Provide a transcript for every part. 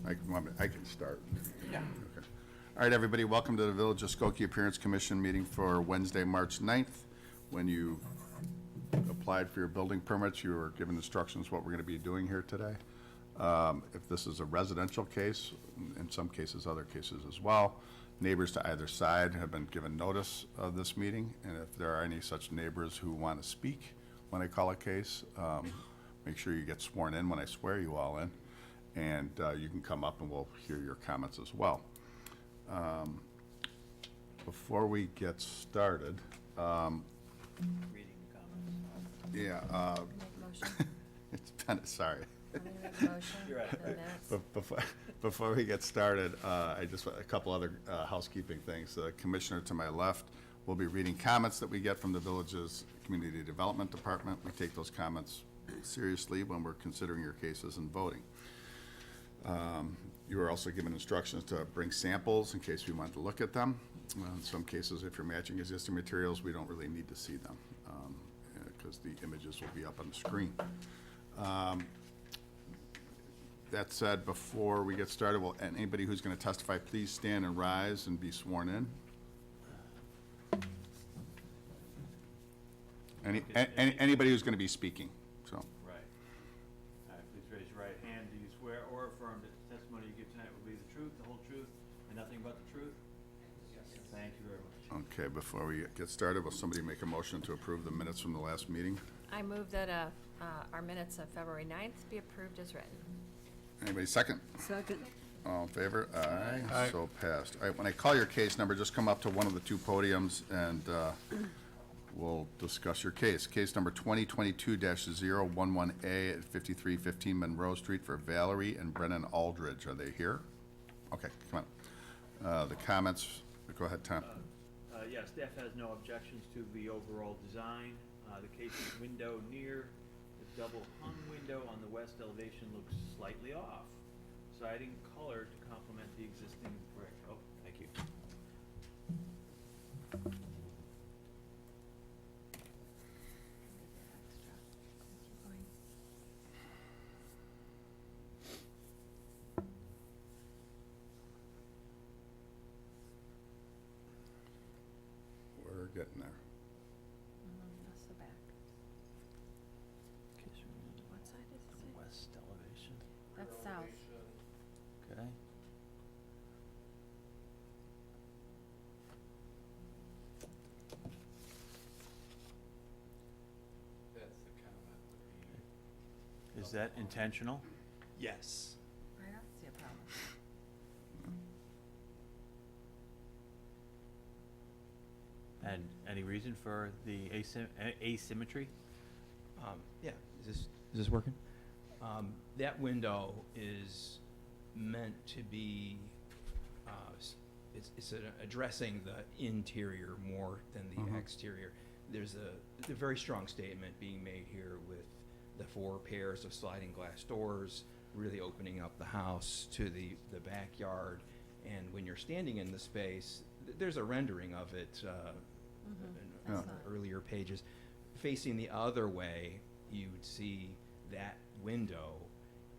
I can start. Yeah. Okay. All right, everybody, welcome to the Village of Skokie Appearance Commission meeting for Wednesday, March 9th. When you applied for your building permits, you were given instructions what we're going to be doing here today. If this is a residential case, in some cases, other cases as well, neighbors to either side have been given notice of this meeting, and if there are any such neighbors who want to speak when I call a case, make sure you get sworn in when I swear you all in, and you can come up and we'll hear your comments as well. Before we get started, Reading comments. yeah, Make motion. it's been, sorry. I'm gonna make a motion. You're right. for the minutes. Before we get started, a couple other housekeeping things. The commissioner to my left will be reading comments that we get from the village's Community Development Department. We take those comments seriously when we're considering your cases and voting. You are also given instructions to bring samples in case we want to look at them. In some cases, if you're matching existing materials, we don't really need to see them because the images will be up on the screen. That said, before we get started, will anybody who's going to testify please stand and rise and be sworn in? Anybody who's going to be speaking, so. Right. All right, please raise your right hand. Do you swear or affirm that the testimony you give tonight will be the truth, the whole truth, and nothing but the truth? Yes. Thank you very much. Okay, before we get started, will somebody make a motion to approve the minutes from the last meeting? I move that our minutes of February 9th be approved as written. Anybody second? Second. All in favor? Aye. So passed. All right, when I call your case number, just come up to one of the two podiums and we'll discuss your case. Case number 2022-011A at 5315 Monroe Street for Valerie and Brennan Aldridge. Are they here? Okay, come on. The comments, go ahead, Tom. Yes, staff has no objections to the overall design. The case's window near the double hung window on the west elevation looks slightly off. Siding color to complement the existing brick. Oh, thank you. We're getting there. That's the back. What side does it say? West elevation. That's south. Okay. That's the comment that we. Is that intentional? Yes. I don't see a problem. And any reason for the asymmetry? Yeah, is this working? That window is meant to be, it's addressing the interior more than the exterior. There's a very strong statement being made here with the 4 pairs of sliding glass doors, really opening up the house to the backyard. And when you're standing in the space, there's a rendering of it in That's earlier pages. Facing the other way, you would see that window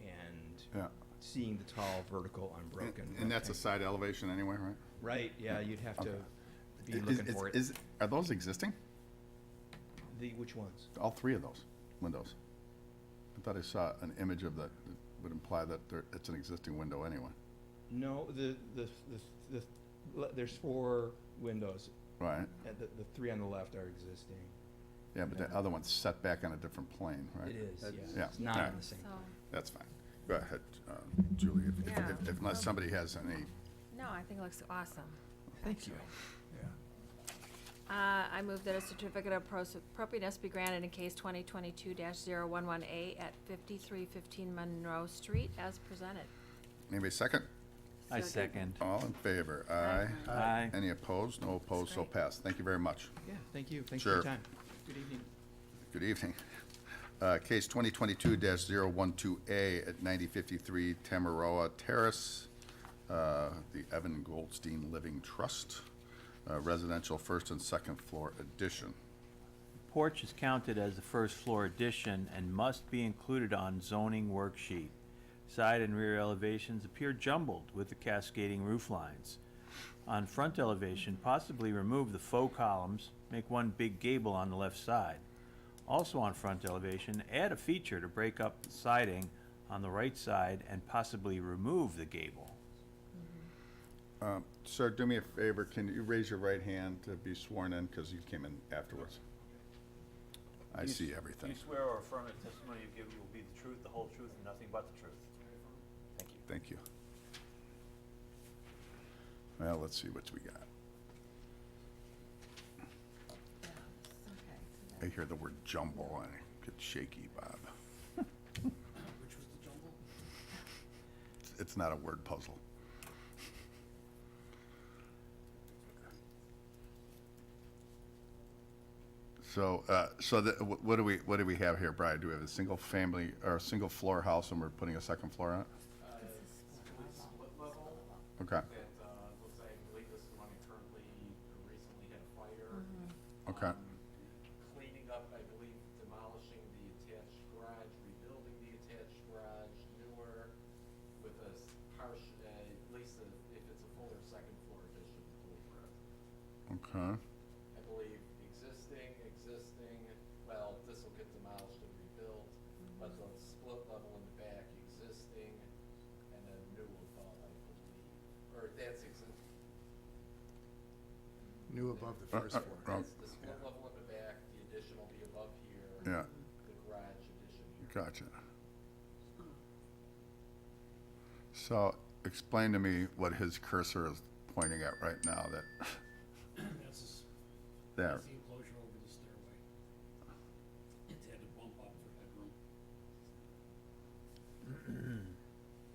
and seeing the tall, vertical, unbroken. And that's a side elevation anyway, right? Right, yeah, you'd have to be Is- looking for it. Are those existing? Which ones? All 3 of those windows? I thought I saw an image of that would imply that it's an existing window anyway. No, there's 4 windows. Right. And the 3 on the left are existing. Yeah, but the other one's set back on a different plane, right? It is, That's- yeah. Yeah. It's not All on right. the same. So, That's fine. Go ahead, Julie, Yeah. unless somebody has any. no, I think it looks awesome. Thank you. I move that a certificate of appropriateness be granted in case 2022-011A at 5315 Monroe Street as presented. Anybody second? I second. All in favor? Aye. Aye. Any opposed? No opposed, so great. passed. Thank you very much. Yeah, thank you. Thanks for Sure. your time. Good evening. Good evening. Case 2022-012A at 9053 Tamaroa Terrace, the Evan Goldstein Living Trust, residential first and second floor addition. Porch is counted as the first floor addition and must be included on zoning worksheet. Side and rear elevations appear jumbled with the cascading roof lines. On front elevation, possibly remove the faux columns, make one big gable on the left side. Also on front elevation, add a feature to break up the siding on the right side and possibly remove the gable. Sir, do me a favor, can you raise your right hand to be sworn in, because you came in afterwards? I see everything. Do you swear or affirm that testimony you give will be the truth, the whole truth, and nothing but the truth? Thank you. Thank you. Well, let's see what we got. I hear the word jumble, and I get shaky, Bob. Which was the jumble? It's not a word puzzle. So, what do we have here, Brian? Do we have a single family or a single floor house, and we're putting a second floor on it? Split level. Okay. That, looks like, I believe this is one that currently, recently had a fire. Okay. Cleaning up, I believe, demolishing the attached garage, rebuilding the attached garage, newer, with a partial, at least if it's a fuller second floor addition over it. Okay. I believe existing, well, this will get demolished and rebuilt, but the split level in the back, existing, and then new above, I believe, or that's New above the first floor. that's the split level in the back, the addition will be above here. Yeah. The garage addition here. Gotcha. So, explain to me what his cursor is pointing at right now. That's There. the enclosure over the stairway. It's had to bump up for headroom.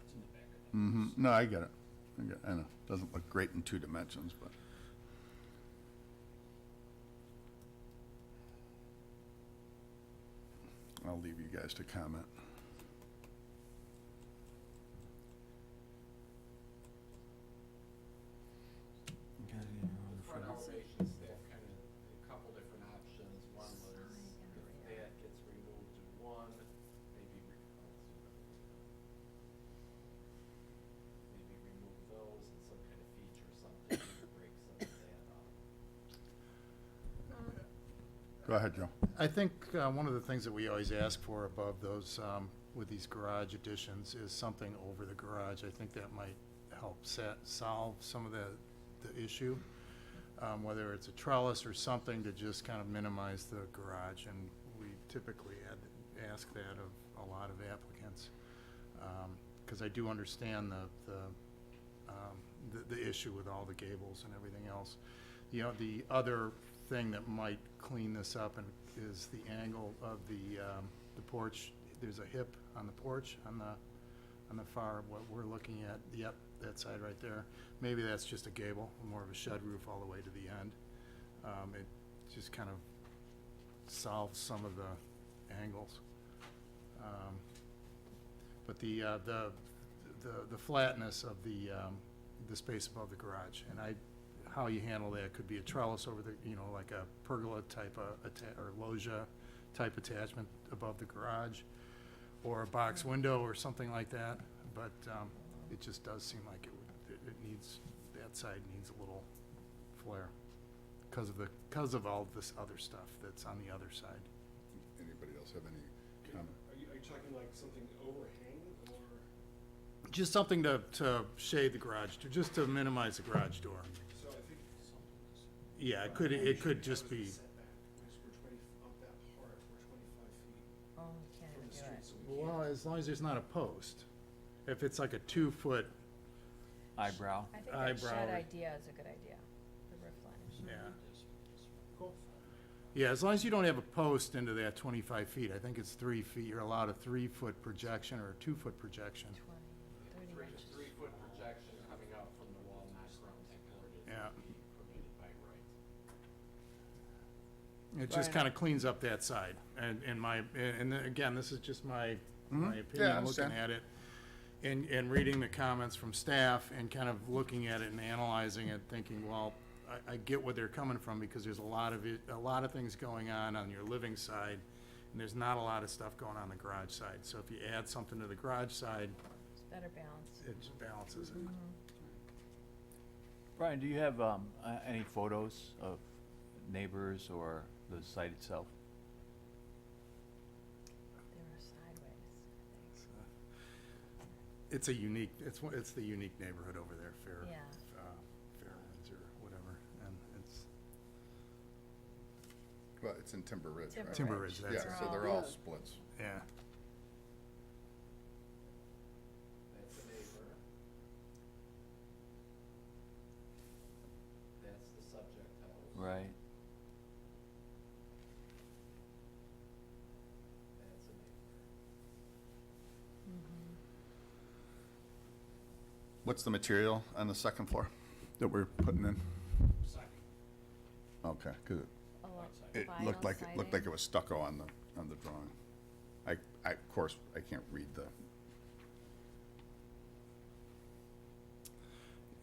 It's in the back of the house. No, I get it. I know. Doesn't look great in 2 dimensions, but. I'll leave you guys to comment. The front elevation staff kind of, a couple different options. One was if that gets removed to one, maybe remove those and some kind of feature, something to break some of that up. Go ahead, Joe. I think one of the things that we always ask for above those, with these garage additions, is something over the garage. I think that might help solve some of the issue, whether it's a trellis or something to just kind of minimize the garage. And we typically ask that of a lot of applicants, because I do understand the issue with all the gables and everything else. The other thing that might clean this up is the angle of the porch. There's a hip on the porch on the far, what we're looking at. Yep, that side right there. Maybe that's just a gable, more of a shed roof all the way to the end. It just kind of solves some of the angles. But the flatness of the space above the garage, and how you handle that could be a trellis over the, like a pergola type or loggia type attachment above the garage, or a box window or something like that. But it just does seem like it needs, that side needs a little flair because of all this other stuff that's on the other side. Anybody else have any comment? Are you talking like something overhang or? Just something to shade the garage, just to minimize the garage door. So I think. Yeah, it could just be. Setback, because we're 20, up that part, we're 25 feet Oh, you can't from the do street, it. so we can't. Well, as long as there's not a post. If it's like a 2-foot, Eyebrow. I think that Eyebrow shed or- idea is a good idea, the roof line. yeah. Cool. Yeah, as long as you don't have a post into that 25 feet, I think it's 3 feet, you're allowed a 3-foot projection or a 2-foot projection. 30 inches. 3-foot projection coming out from the wall, not ground support, is Yeah. permitted by right. It just Right. kind of cleans up that side. And again, this is just my Yeah, I opinion, looking understand. at it. And reading the comments from staff and kind of looking at it and analyzing it, thinking, well, I get where they're coming from, because there's a lot of things going on your living side, and there's not a lot of stuff going on the garage side. So if you add something to the garage side, Better balance. it balances it. Brian, do you have any photos of neighbors or the site itself? They were sideways, I So, it's a unique, it's the unique neighborhood over there, Yeah. Fairwinds or whatever, and it's Well, it's in Timber Ridge, right? Timber Ridge, Yeah, that's it. so they're all Yeah. splits. Yeah. That's a neighbor. That's the subject house. Right. That's a neighbor. What's the material on the second floor that we're putting in? Second. Okay, 'cause Oh, it looked like, it was stucco on the drawing. Of course, I can't read the,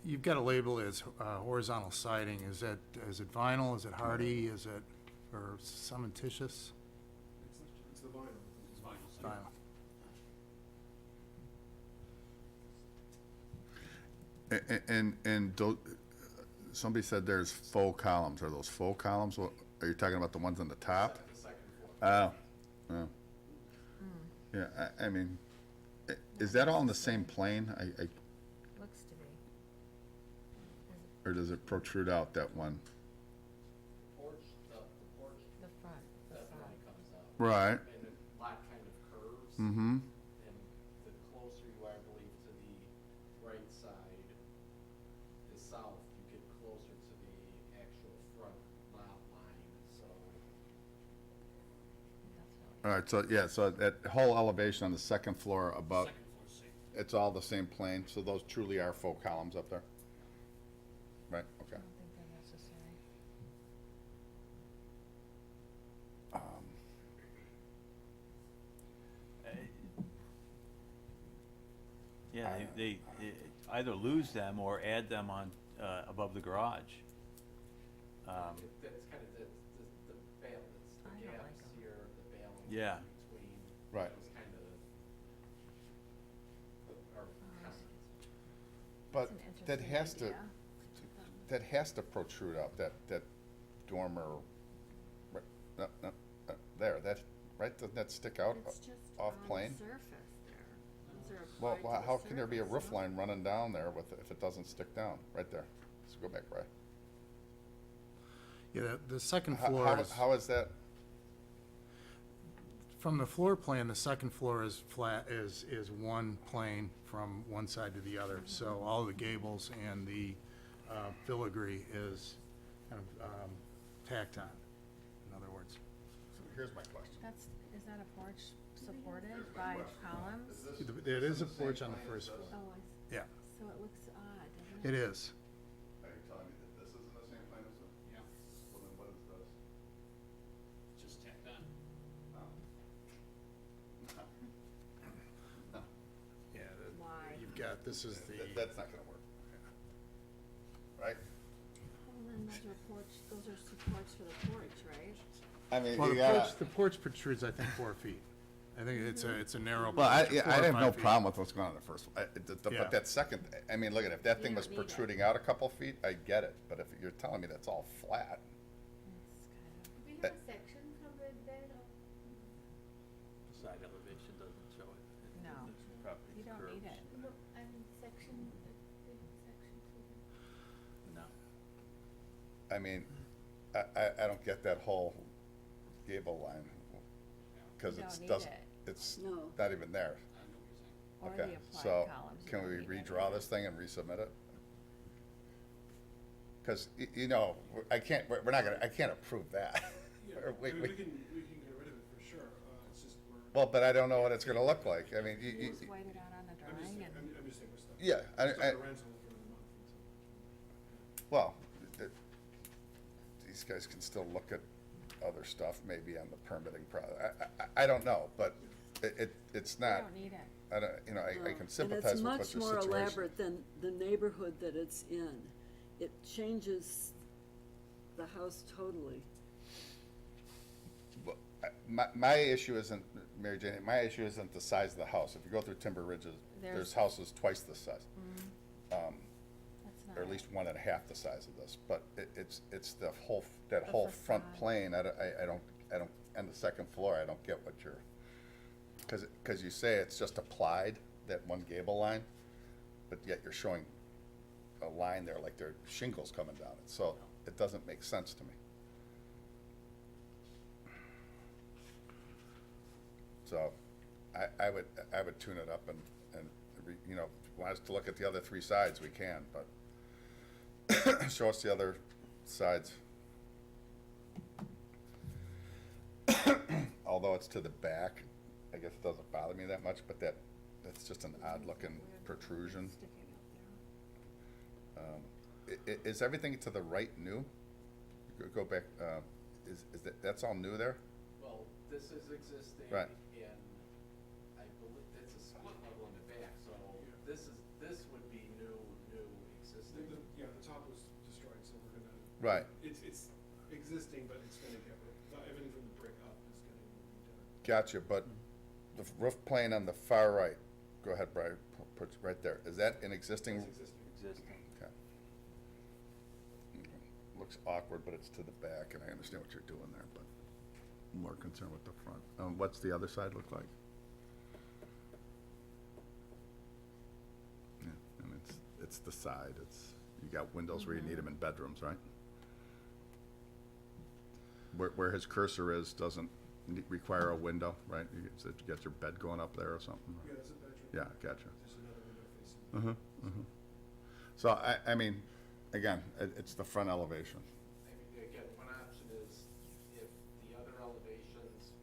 You've got to label it as horizontal siding. Is it vinyl? Is it hardy? Is it, or cementitious? It's the vinyl. It's vinyl. Vinyl. and somebody said there's faux columns. Are those faux columns? Are you talking about the ones on the top? The second floor. Oh, oh. Yeah, I mean, is that all in the same plane? Looks to be. Or does it protrude out that one? Porch, the porch The front, the definitely side. comes out. Right. And the lot kind of curves. Mm-hmm. And the closer you are, I believe, to the right side, the south, you get closer to the actual front lot line, so. All right, so, yeah, so that whole elevation on the second floor above, Second floor, same. it's all the same plane, so those truly are faux columns up there? Right, I okay. don't think they're necessary. Yeah, they either lose them or add them on, above the garage. That's kind of the balance, I the don't like gaps 'em. here, the balance Yeah. between. Right. Those kind of, are constants. But It's an that interesting has to, idea. that has to protrude out, that dormer, right, no, there, that, right, doesn't that stick out It's just off on the plane? surface there. Those are Well, applied to how the can there be a surface, roof no? line running down there with, if it doesn't stick down, right there? Let's go back, Ray. Yeah, the second How- floor how- is, How is that, from the floor plan, the second floor is flat, is one plane from one side to the other. So all the gables and the filigree is kind of tacked on, in other words. so here's my question. Is that a porch supported by columns? It is a porch on the first floor. Oh, I see. Yeah, So it looks odd, doesn't it? it is. Are you telling me that this isn't the same plane as this? Yeah, Well, then what is this? just tacked on. No. Yeah, Why? you've got, this is the. That's not gonna work. Right? Well, then those are supports for the porch, right? I mean, Well, you the gotta. porch, the porch protrudes, I think, 4 feet. I think it's a narrow. Well, porch of yeah, 4 I or have 5 no feet. problem with what's going on in the first, Yeah. but that second, I mean, look at it, if that You thing was don't need it. protruding out a couple feet, I get it, but if you're telling me that's all flat, It's kind of. Do we That- have a section covered then? Side elevation doesn't show it. No, The property you don't curves. need it. No, I mean section, the section to No. I mean, I don't get that whole gable line, cause You it's, don't need doesn't, it. it's No. not even there. I know what you're saying. Or Okay, the applied so columns. you can don't we need it redraw either. this thing and resubmit it? Cause you know, I can't, we're not gonna, I can't approve that. Yeah, Or I mean, we can get rid of it for sure, it's just we're. Well, but I don't know what it's gonna look like, I mean, You just white it out on the I'm just, drawing and. I'm just saying, we're stuck. Yeah, We're stuck I- in a rental for another month until. well, these guys can still look at other stuff maybe on the permitting I don't know, but it's You not, don't need it. I don't, you know, I No. can sympathize with what your And it's much situation. more elaborate than the neighborhood that it's in. It changes the house totally. Well, my issue isn't Mary Jane, my issue isn't the size of the house. If you go through Timber Ridges, there's There's- houses twice this size. That's not. Or at least 1.5 the size of this, but it's the whole, that The whole front facade. plane, I don't, and the second floor, I don't get what you're, cause you say it's just applied, that one gable line, but yet you're showing a line there like there are shingles coming down it, so it doesn't make sense to me. So, I would tune it up and, you know, if you want us to look at the other three sides, we can, but show us the other sides. Although it's to the back, I guess it doesn't bother me that much, but that's just an odd looking protrusion. Is everything to the right new? Go back, is that's all new there? Well, this is existing. Right. And I believe it's a split level in the back, so this would be new existing. Yeah, the top was destroyed, so we're gonna. Right. It's existing, but it's gonna get, everything from the brick up is gonna be redone. Gotcha, but the roof plane on the far right, go ahead, Brian, put it right there, is that an existing? It's existing. Existing. Okay. Looks awkward, but it's to the back, and I understand what you're doing there, but I'm more concerned with the front. What's the other side look like? Yeah, and it's the side, you got windows where you need them in bedrooms, right? Where his cursor is doesn't require a window, right? You got your bed going up there or something? Yeah, that's a bedroom. Yeah, gotcha. There's another window facing. So, I mean, again, it's the front elevation. I mean, again, one option is if the other elevations,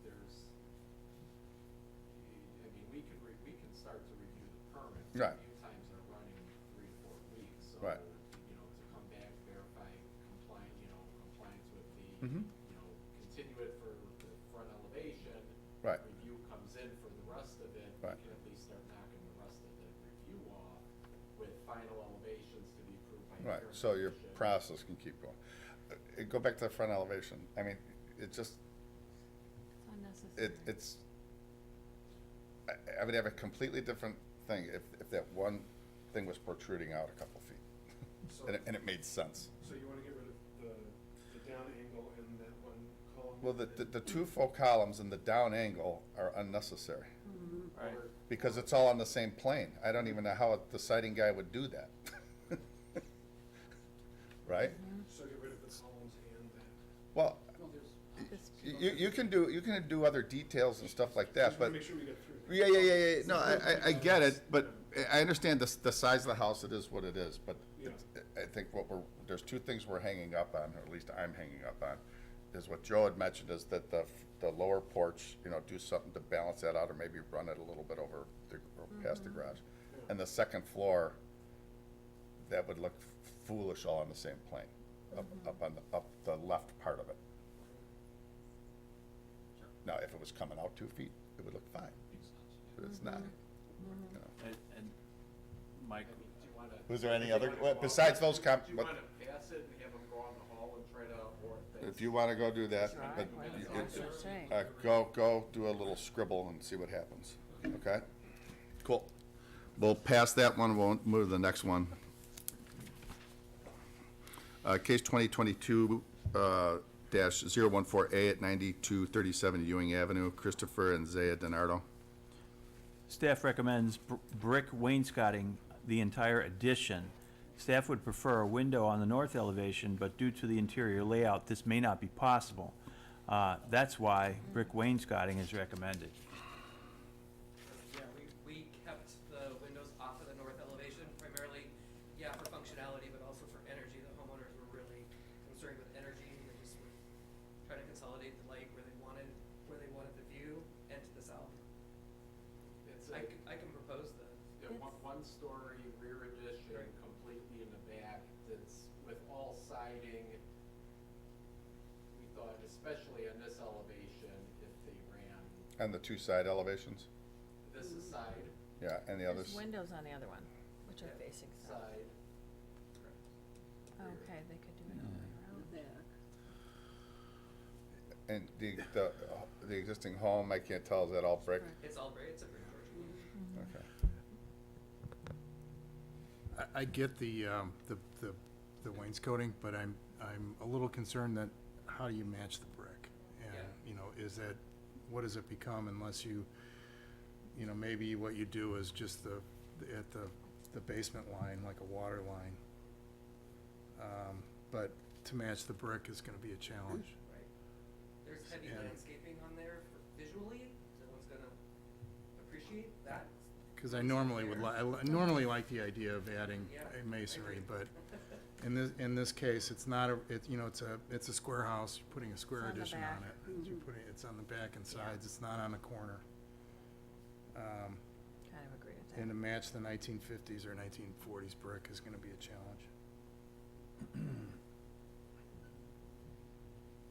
we can start to review the permit. Right. Review times are running 3 to 4 weeks, so, Right. To come back, verify compliance with the, Mhm. continue it for the front elevation. Right. Review comes in for the rest of it. Right. We can at least start knocking the rest of the review off with final elevations to be approved by. Right, Karen so your Commission. process can keep going. Go back to the front elevation. I mean, it just, It's unnecessary. it's, I would have a completely different thing if that one thing was protruding out a couple feet. So- And it made sense. So you wanna get rid of the down angle and that one column? Well, the two full columns and the down angle are unnecessary, Right. because it's all on the same plane. I don't even know how the siding guy would do that. Right? So get rid of the columns and that. Well, Well, there's, This- you can do other details and stuff like that, Just wanna but. make sure we get through. Yeah. No, I get it, but I understand the size of the house, it is what it is, but Yeah. I think there's two things we're hanging up on, or at least I'm hanging up on, is what Joe had mentioned, is that the lower porch, do something to balance that out, or maybe run it a little bit over or past the garage. And the second floor, that would look foolish all on the same plane, up the left part of it. Now, if it was coming out 2 feet, it would look fine, but it's not. And Mike, do you wanna? Was there any do you other- wanna well, go besides out- those Do you but- wanna pass it and have them go out in the hall and try to award things? If you wanna go do that, Right, but what you- does that say? go do a little scribble and see what happens, okay? Cool. We'll pass that one, we'll move to the next one. Case 2022, dash 014A at 9237 Ewing Avenue, Christopher and Zaya DiNardo. staff recommends brick wainscoting the entire addition. Staff would prefer a window on the north elevation, but due to the interior layout, this may not be possible. That's why brick wainscoting is recommended. Yeah, we kept the windows off of the north elevation primarily, for functionality, but also for energy. The homeowners were really concerned with energy, and they just were trying to consolidate the light where they wanted the view and to the south. It's I can propose the, one-story rear addition, Right. completely in the back, that's with all siding. We thought, especially on this elevation, if they ran, And the two side elevations? this is side, Yeah, and the There's others? windows on the other one, which are Yeah. facing south. side, Okay, they could do it all the way around. The back. And the existing home, I can't tell, is that all brick? It's all brick, it's a brick porch. Okay. I get the wainscoting, but I'm a little concerned that, how do you match the brick? And, Yeah. you know, what does it become unless you know, maybe what you do is just at the basement line, like a water line. But to match the brick is gonna be a challenge. Right. There's heavy And- landscaping on there visually, no one's gonna appreciate that. Cause I normally normally like the idea of adding Yeah, a I masonry, agree. but in this case, it's not it's a square house, you're putting a square It's on the addition back. on it. It's on the back and sides, it's not on the corner. Kind of agree with that. And to match the 1950s or 1940s brick is gonna be a challenge.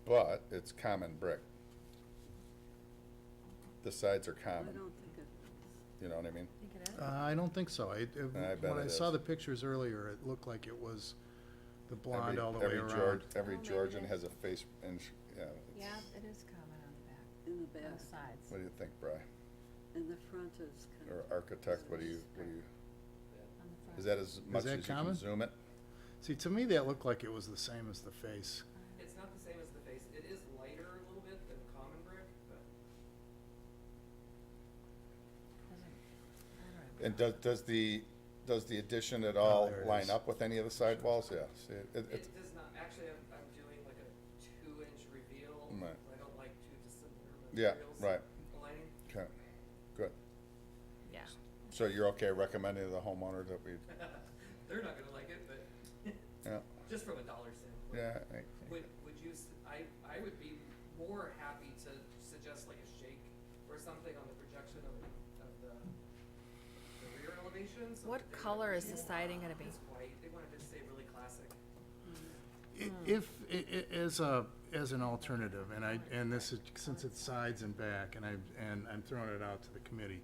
But it's common brick. The sides are I common, don't think it is. you know what I mean? Think it is? I don't think so. I bet When I it saw is. the pictures earlier, it looked like it was the blonde Every- all the way every around. Every Oh, maybe Georgian it has a face, and, yeah. it's- Yeah, it is common on the back, In the on back, the sides. What do you think, Bri? and the front is kind Or of. architect, what do you, On the front. is that as much that as you can common? zoom it? See, to me, that looked like it was the same as the face. It's not the same as the face, it is lighter a little bit than common brick, but Doesn't- I don't know. And does the addition at all there it line is. up with any of the sidewalls? Yeah, see, it does not, actually, I'm doing like a 2-inch reveal. Right. I don't like two dissimilar Yeah, materials right. aligning. okay, good. Yeah. So you're okay recommending to the homeowner that we, They're not gonna like it, but yeah, just from a dollar standpoint. yeah, Would you, I would be more happy to suggest like a shake or something on the projection of the rear elevation. So What that they color is the appreciate- siding gonna be? It's white, they wanted to stay really classic. As an alternative, and this is, since it's sides and back, and I'm throwing it out to the committee.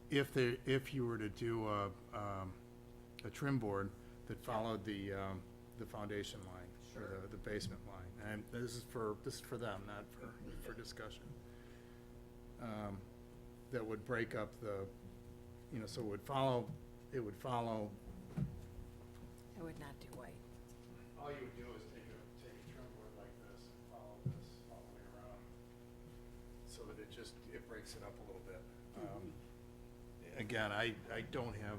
If you were to do a trim board that followed the foundation line, or Sure. the basement line, and this is for them, not for discussion. That would break up so it would follow. I would not do white. All you would do is take a trim board like this, and follow this all the way around, so that it breaks it up a little bit. Again, I don't have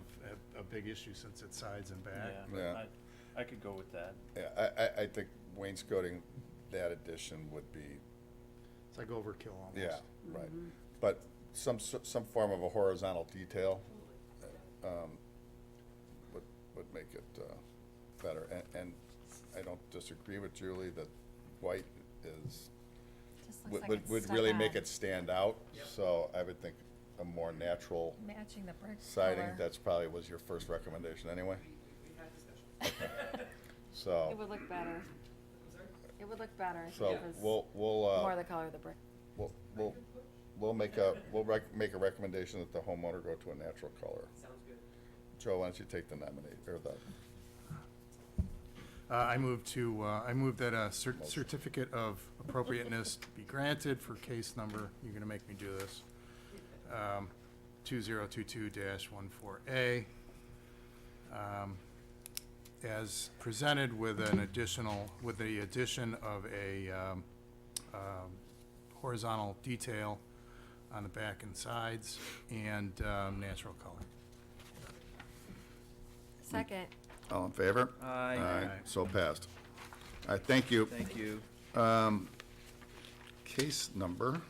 a big issue since it's sides and back. Yeah. I could go with that. yeah, I think wainscoting that addition would be, It's like overkill almost. yeah, right. But some form of a horizontal detail, would make it, better. And I don't disagree with Julie that white is, Just looks like it's would stuck really make on. it stand out. Yep. So I would think a more natural Matching the brick siding, color. that's probably was your first recommendation anyway, We had discussions. so. It would look better. I'm sorry? It would look better if So it was we'll, more the color of the brick. we'll make a recommendation that the homeowner go to a natural color. Sounds good. Joe, why don't you take the nominate, or the, I move that a certificate of appropriateness be granted for case number, you're gonna make me do this, 2022-14A, as presented with the addition of a horizontal detail on the back and sides and natural color. Second. all in favor? Aye. Aye. So passed. All right, thank you. Thank you. Case number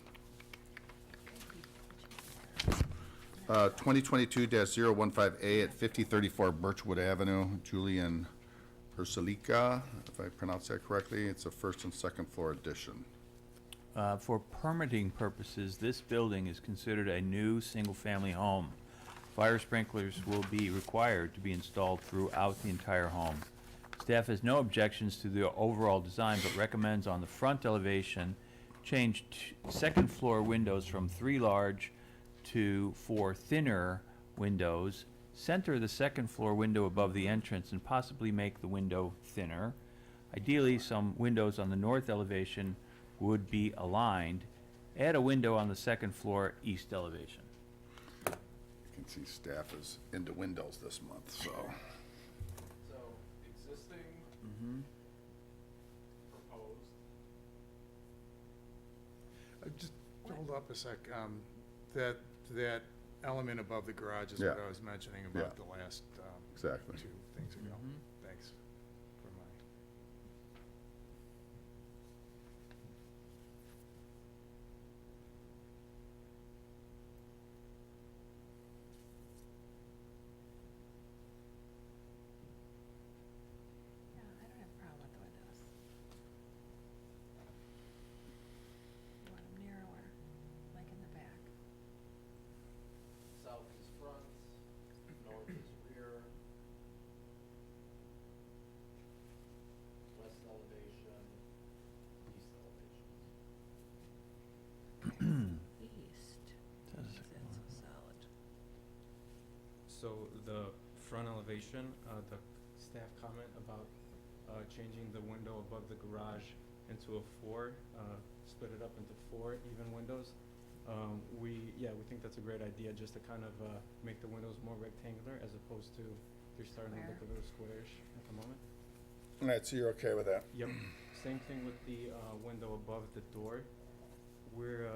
2022-015A at 5034 Birchwood Avenue, Julian Ursulika, if I pronounce that correctly. It's a first and second floor addition. For permitting purposes, this building is considered a new single-family home. Fire sprinklers will be required to be installed throughout the entire home. Staff has no objections to the overall design, but recommends on the front elevation, change second-floor windows from 3 large to 4 thinner windows, center the second-floor window above the entrance, and possibly make the window thinner. Ideally, some windows on the north elevation would be aligned. Add a window on the second floor east elevation. You can see staff is into windows this month, so. So, existing, Mm-hmm. proposed, Just hold up a sec. That element above the garage is what Yeah. I was mentioning Yeah. about the last, Exactly. 2 things ago. Mhm. Thanks for my. Yeah, I don't have a problem with the windows. You want them narrower, like in the back. south is front, north is rear, west elevation, east elevation. East. That's That's so solid. So the front elevation, the staff comment about changing the window above the garage into a 4, split it up into 4 even windows. We think that's a great idea, just to kind of make the windows more rectangular as opposed to they're starting to look a little squarish at the moment. All right, so you're okay with that? Yep. Same thing with the window above the door. We're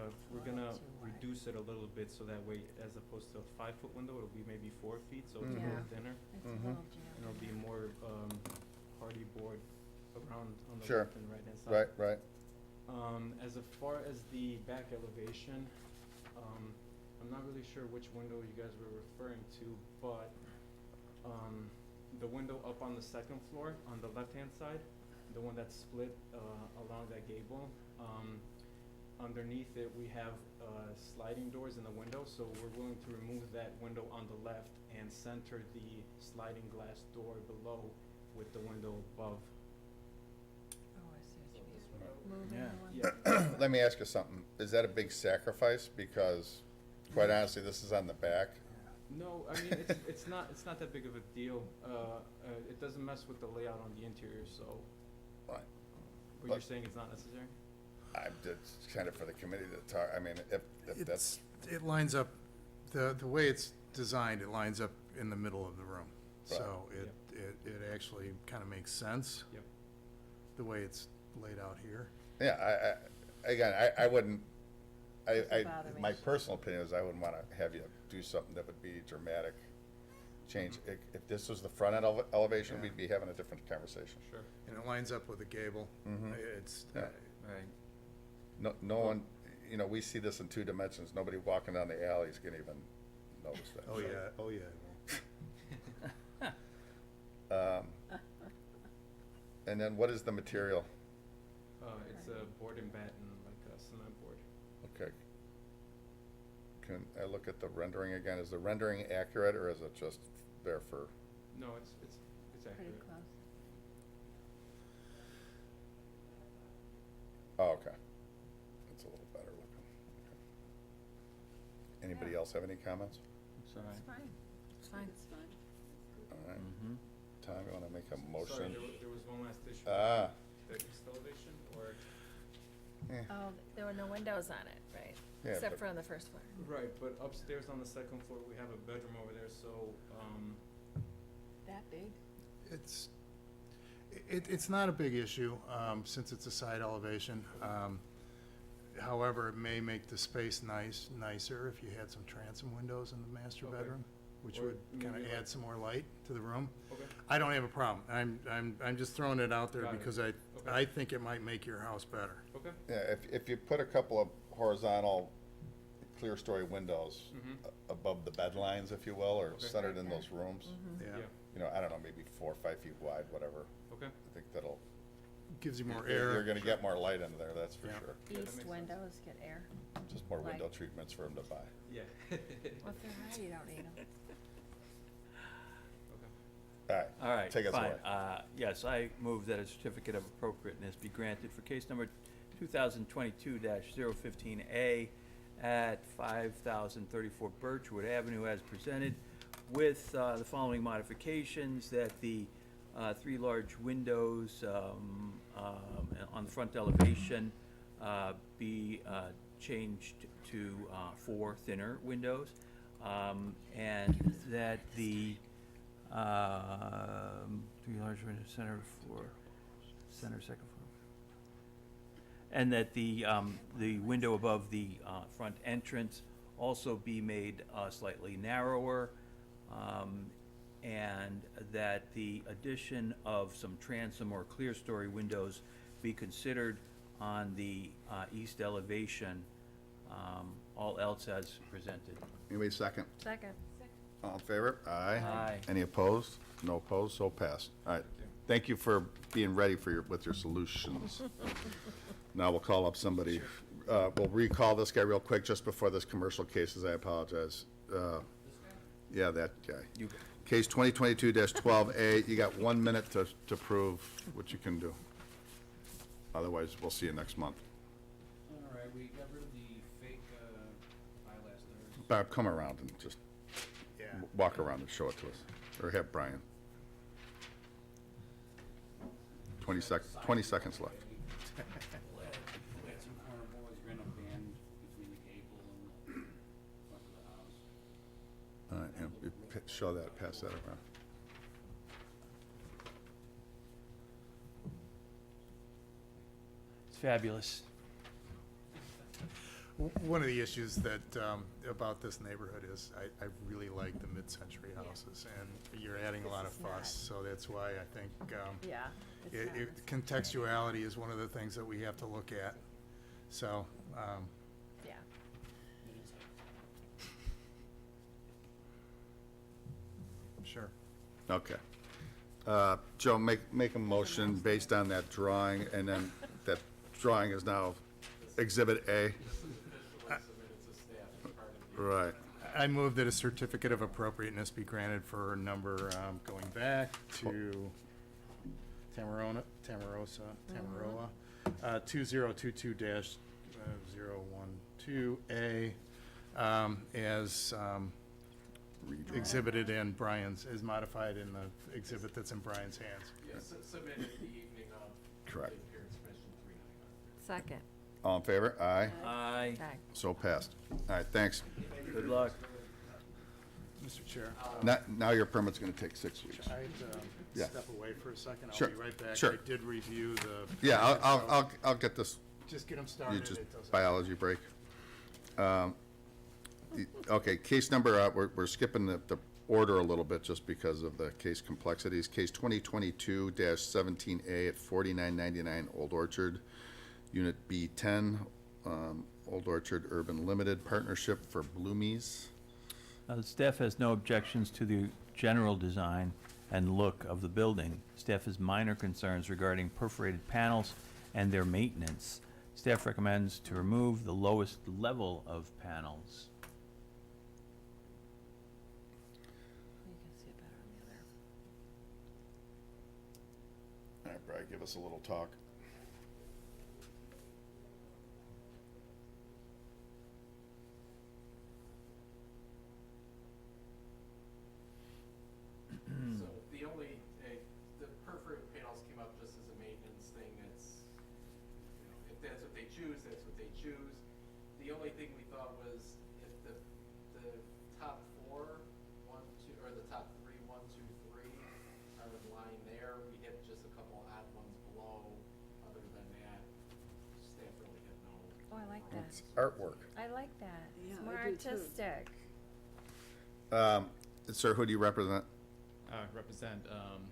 gonna Too wide. reduce it a little bit so that way, as opposed to a 5-foot window, it'll be maybe 4 feet, so it's a little Yeah. thinner. It's a Mhm. little jammed. And it'll be more hardy board around on the Sure. left and right hand side. Right, right. As far as the back elevation, I'm not really sure which window you guys were referring to, but the window up on the second floor on the left hand side, the one that's split along that gable, underneath it we have sliding doors in the window, so we're willing to remove that window on the left and center the sliding glass door below with the window above. Oh, I see So what you this mean. window, Moving Yeah. the one. Yeah. Let me ask you something. Is that a big sacrifice? Because quite honestly, this is on the back. No, I mean, it's not that big of a deal. It doesn't mess with the layout on the interior, so. Right. But But- you're saying it's not necessary? I'm just kind of for the committee to talk, I mean, if that's, It lines up, the way it's designed, it lines up in the middle of the room. So it actually kind of makes sense. Yep. The way it's laid out here. yeah, I wouldn't, Doesn't bother me. my personal opinion is I wouldn't want to have you do something that would be dramatic change. If this was the front end elevation, Yeah. we'd be having a different conversation. Sure. And it lines up with the gable. Mhm. It's, Yeah. Right. No one, we see this in 2 dimensions. Nobody walking down the alley is gonna even notice that. oh yeah, oh yeah. And then what is the material? It's a board and batten, like a cement board. Okay. Can I look at the rendering again? Is the rendering accurate, or is it just there for, No, it's Pretty accurate. close. oh, okay. It's a little better looking. Okay. Anybody Yeah. else have any comments? That's all It's right. fine. It's fine. It's fine. All right. Mm-hmm. Tom, you wanna make a Sorry, motion? there was one last issue. Ah. The east elevation, or? Oh, there were no windows on it, right? Yeah, Except but- for on the first floor. Right, but upstairs on the second floor, we have a bedroom over there, so, That big? It's not a big issue, since it's a side elevation. However, it may make the space nicer if you had some transom windows in the master Okay. bedroom, which Or would kind maybe of like- add some more light to the room. okay, I don't have a problem. I'm just throwing it out there Got it. because Okay. I think it might make your house better. okay. Yeah, if you put a couple of horizontal clear story windows Mm-hmm. above the bed lines, if you will, or Okay. centered in Okay. those rooms, Yeah, I don't know, maybe 4 or 5 feet wide, whatever. Okay. I think that'll, gives you more you're air. gonna get more light into there, that's for Yeah. sure. Yeah, that East makes windows get air. Just more window Light. treatments for them to buy. Yeah. Well, if they're high, you don't need them. Okay. All right. All right, Take us fine. away. Yes, I move that a certificate of appropriateness be granted for case number 2022-015A at 5034 Birchwood Avenue as presented, with the following modifications: that the 3 large windows on the front elevation be changed to 4 thinner windows, and that the 3 large windows, center, second floor. And that the window above the front entrance also be made slightly narrower, and that the addition of some transom or clear story windows be considered on the east elevation, all else as presented. Anybody second? Second. All in favor? Aye. Aye. Any opposed? No opposed, so passed. All right. Thank you for being ready with your solutions. Now we'll call up somebody. We'll recall this guy real quick just before this commercial cases. I apologize. Yeah, that guy. You- Case 2022-12A, you got 1 minute to prove what you can do. Otherwise, we'll see you next month. All right, we got rid of the fake, pilasters. Bob, come around and just Yeah. walk around and show it to us. Or have Brian. 20 seconds left. We had 2 corner boards, ran a band between the gable and the front of the house. All right, and show that, pass that around. It's fabulous. One of the issues that, about this neighborhood is I really like the mid-century houses, and you're adding a lot of This is not. fuss, so that's why I think, Yeah. it's not. contextuality is one of the things that we have to look at. So, Yeah. sure. Okay. Joe, make a motion based on that drawing, and then that drawing is now Exhibit A. This is officially submitted to staff as part of the. Right. I move that a certificate of appropriateness be granted for a number, going back to Tamaroa, 2022-012A, as exhibited in Brian's, is modified in the exhibit that's in Brian's hands. Yes, submitted the evening of. Correct. The appearance commission 399. Second. All in favor? Aye. Aye. Aye. So passed. All right, thanks. Good luck. Mr. Chair, Now your permit's gonna take 6 weeks. I'd Yeah. step away for a second. Sure, I'll be right back. sure. I did review the. Yeah, so I'll get this, Just get them you started. just, It doesn't- biology break. Okay, case number, we're skipping the order a little bit just because of the case complexities. Case 2022-17A at 4999 Old Orchard, Unit B10, Old Orchard Urban Limited Partnership for Bloomies. The staff has no objections to the general design and look of the building. Staff has minor concerns regarding perforated panels and their maintenance. Staff recommends to remove the lowest level of panels. You can see it better on the other. All right, Brad, give us a little talk. So the only, the perforated panels came up just as a maintenance thing. It's, you know, if that's what they choose, that's what they choose. The only thing we thought was if the top 4, 1, 2, or the top 3, 1, 2, 3 are in line there, we had just a couple odd ones below. Other than that, staff really had no. Oh, I like that. It's artwork. I like that. Yeah, It's more I do too. artistic. Sir, who do you represent? Represent,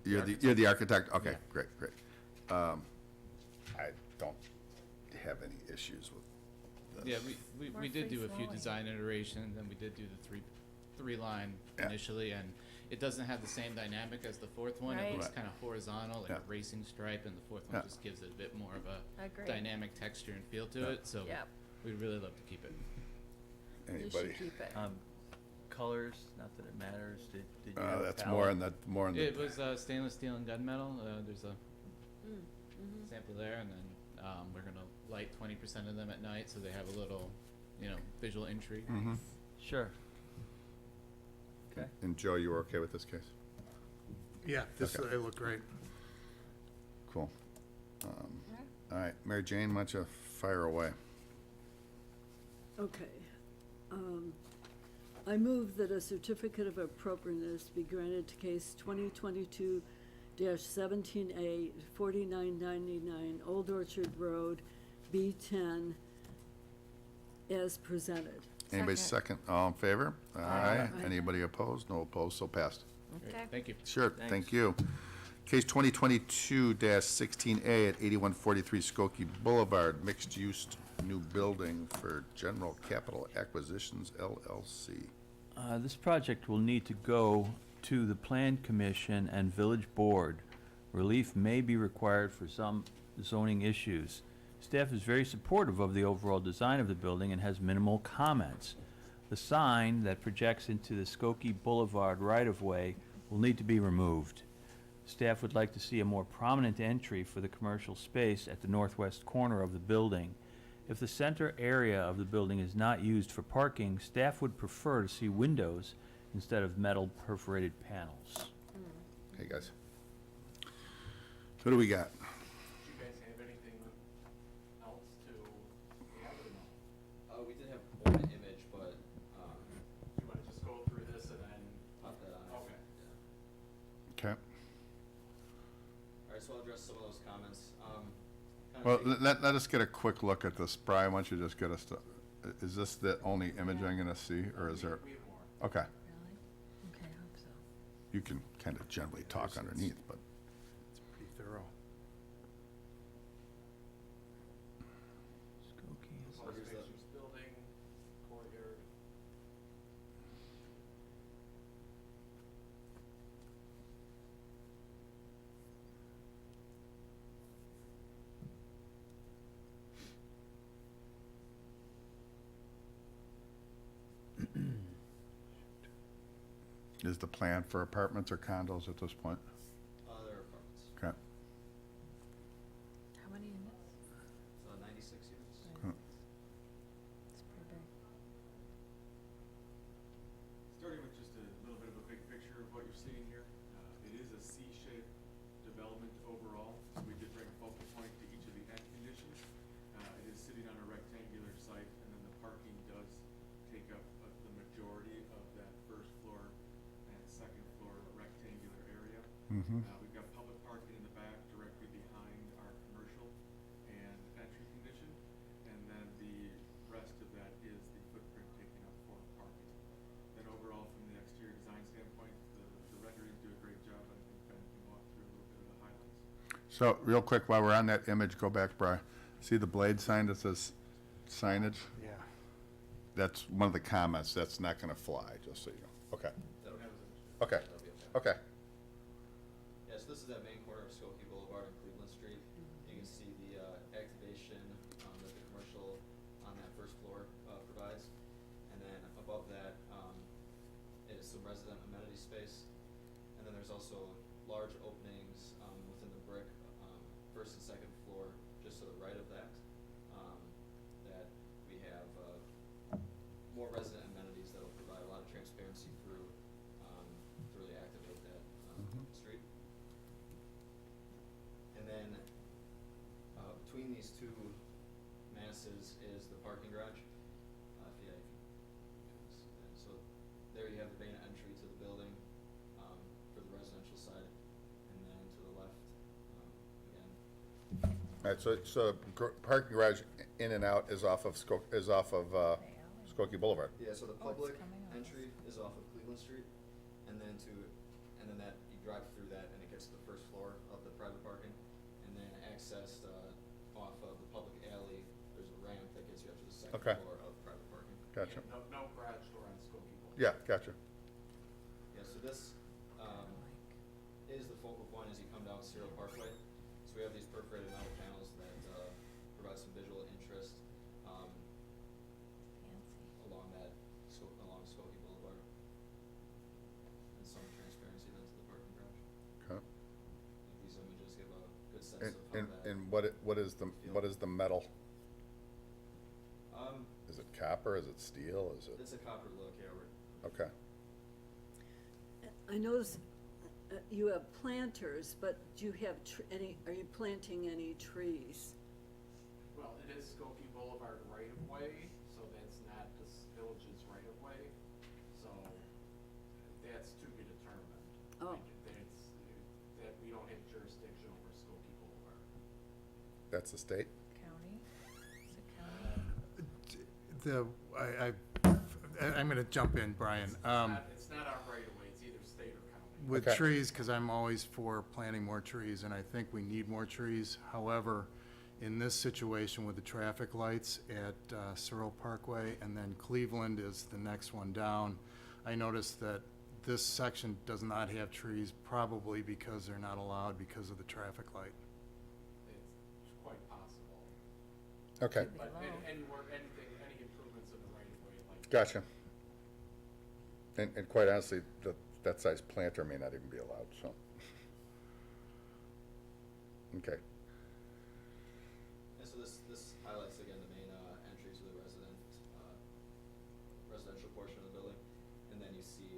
You're the architect? Okay, Yeah. great. I don't have any issues with this. Yeah, we More did do a few free-flowing. design iterations, and we did do the three line Yeah. initially, and it doesn't have the same dynamic as the fourth one. Right. It looks Right. kind of horizontal, like Yeah. a racing stripe, and the fourth Yeah. one just gives it a bit more of a Agreed. dynamic texture and feel to Yeah. it, so Yep. we'd really love to keep it. You Anybody? should keep it. Colors, not that it matters, did you have a That's palette? more in the. It was stainless steel and gunmetal. There's a Mm-hmm. sample there, and then we're gonna light 20% of them at night, so they have a little, visual intrigue. Mhm. Sure. Okay. And Joe, you were okay with this case? Yeah, this, Okay. they look great. Cool. Yeah. All right, Mary Jane, why don't you fire away. Okay. I move that a certificate of appropriateness be granted to case 2022-17A, 4999 Old Orchard Road, B10, as presented. Anybody Second. second? All in favor? Aye. Anybody opposed? No opposed, so passed. Okay. Thank you. Sure, Thanks. thank you. Case 2022-16A at 8143 Skokie Boulevard, mixed-use new building for General Capital Acquisitions LLC. This project will need to go to the Plan Commission and Village Board. Relief may be required for some zoning issues. Staff is very supportive of the overall design of the building and has minimal comments. The sign that projects into the Skokie Boulevard right-of-way will need to be removed. Staff would like to see a more prominent entry for the commercial space at the northwest corner of the building. If the center area of the building is not used for parking, staff would prefer to see windows instead of metal perforated panels. Hey, guys. What do we got? Do you guys have anything else to add or no? We did have one image, but, Do you wanna just go through this and then? pop that on. Okay. Okay. Alright, so I'll address some of those comments. Kind Well, of let us get a quick look at this. Brian, why don't you just get us to, is this the only image I'm gonna see, or is there? We have more. Okay, Really? Okay, I hope so. you can kind of generally talk underneath, but. It's pretty thorough. Skokie is- Proposed mixed-use building, courtyard. Is the plan for apartments or condos at this point? Other apartments. Okay. How many units? 96 units. It's pretty big. Starting with just a little bit of a big picture of what you're seeing here. It is a C-shaped development overall, so we did bring a focal point to each of the end conditions. It is sitting on a rectangular site, and then the parking does take up the majority of that first floor and second floor rectangular area. Mm-hmm. We've got public parking in the back directly behind our commercial and entry condition, and then the rest of that is the footprint taken up for parking. Then overall, from the exterior design standpoint, the renderings do a great job. I think Ben can walk through a little bit of the highlights. So, real quick, while we're on that image, go back, Brian. See the blade sign that says signage? Yeah. That's one of the comments. That's not gonna fly, just so you know. Okay, That'll be, okay, that'll be okay. okay. Yeah, so this is that main corner of Skokie Boulevard and Cleveland Street. You can see the activation that the commercial on that first floor provides. And then above that is some resident amenity space. And then there's also large openings within the brick, first and second floor, just to the right of that. That we have more resident amenities that will provide a lot of transparency through to really activate that street. And then between these two masses is the parking garage. So there you have the main entry to the building for the residential side, and then to the left again. All right, so parking garage in and out is off of Skokie Boulevard. Yeah, so the Oh, it's public coming up. entry is off of Cleveland Street, and then that you drive through that and it gets to the first floor of the private parking, and then accessed off of the public alley. There's a ramp that gets you up to the second Okay. floor of private parking. Gotcha. And no garage door on Skokie Boulevard. Yeah, gotcha. Yeah, so this is the focal point as you come down Cyril Parkway. So we have these perforated metal panels that provide some visual interest Fancy. along Skokie Boulevard, and some transparency then to the parking garage. Okay. These images give a good sense And, of how and, that. and what is the metal? Is it copper, is it steel, is it? It's a copper look, yeah, we're, Okay. I notice you have planters, but do you have are you planting any trees? Well, it is Skokie Boulevard right-of-way, so that's not the village's right-of-way. So that's to be determined. Oh. That we don't have jurisdiction over Skokie Boulevard. That's the state? County? Is it county? I'm gonna jump in, Brian. It's not our right-of-way, it's either state or county. With Okay. trees, because I'm always for planting more trees, and I think we need more trees. However, in this situation with the traffic lights at Searle Parkway, and then Cleveland is the next one down, I noticed that this section does not have trees, probably because they're not allowed because of the traffic light. It's quite possible. Okay, Be But low. any improvements in the right-of-way, like. gotcha. And quite honestly, that size planter may not even be allowed, so. Okay. And so this highlights again the main entry to the residential portion of the building. And then you see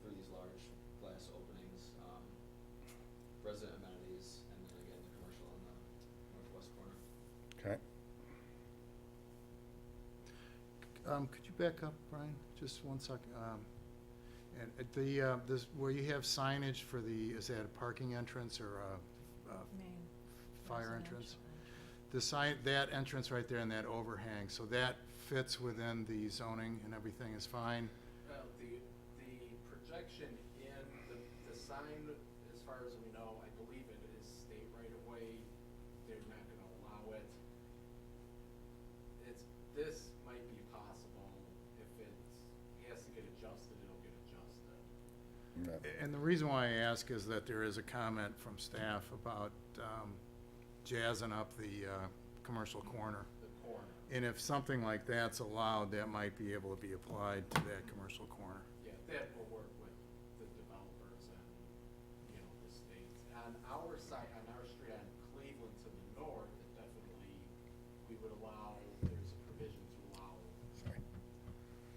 through these large glass openings, resident amenities, and then again the commercial on the northwest corner. Okay. Could you back up, Brian, just 1 second? And at this, where you have signage for is that a parking entrance or a Main fire residential entrance? The sign, that entrance right there and that overhang, so that fits within the zoning and everything is fine? The projection in the sign, as far as we know, I believe it is state right-of-way. They're not gonna allow it. This might be possible. If it has to get adjusted, it'll get adjusted. Yeah. And the reason why I ask is that there is a comment from staff about jazzing up the commercial corner. The corner. And if something like that's allowed, that might be able to be applied to that commercial corner. Yeah, that will work with the developers and, the state. On our side, on our street on Cleveland to the north, it definitely, we would allow, there's a provision to allow Sorry.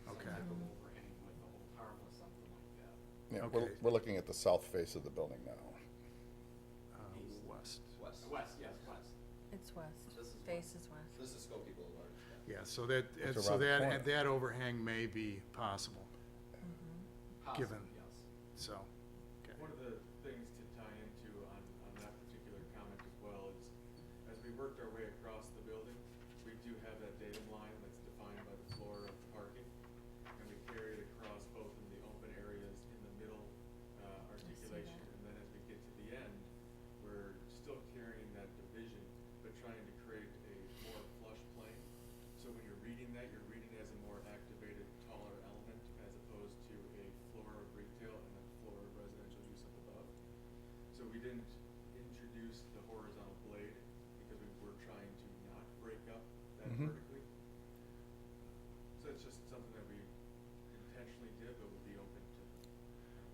some Okay. type of overhang with a whole tarp or something like that. Yeah, Okay. we're looking at the south face of the building now. East. West. West. West, yes, west. It's west. This is Face is west. This is Skokie Boulevard. Yeah, so that, It's so around the corner. that overhang may be possible, Given. Possibly, yes. so. Okay. One of the things to tie into on that particular comment as well is, as we worked our way across the building, we do have that datum line that's defined by the floor of parking. And we carry it across both in the open areas in the middle articulation. And then as we get to the end, we're still carrying that division, but trying to create a more flush plane. So when you're reading that, you're reading it as a more activated, taller element as opposed to a floor of retail and a floor of residential use up above. So we didn't introduce the horizontal blade because we were trying to not break up that Mhm. vertically. So it's just something that we intentionally did, but would be open to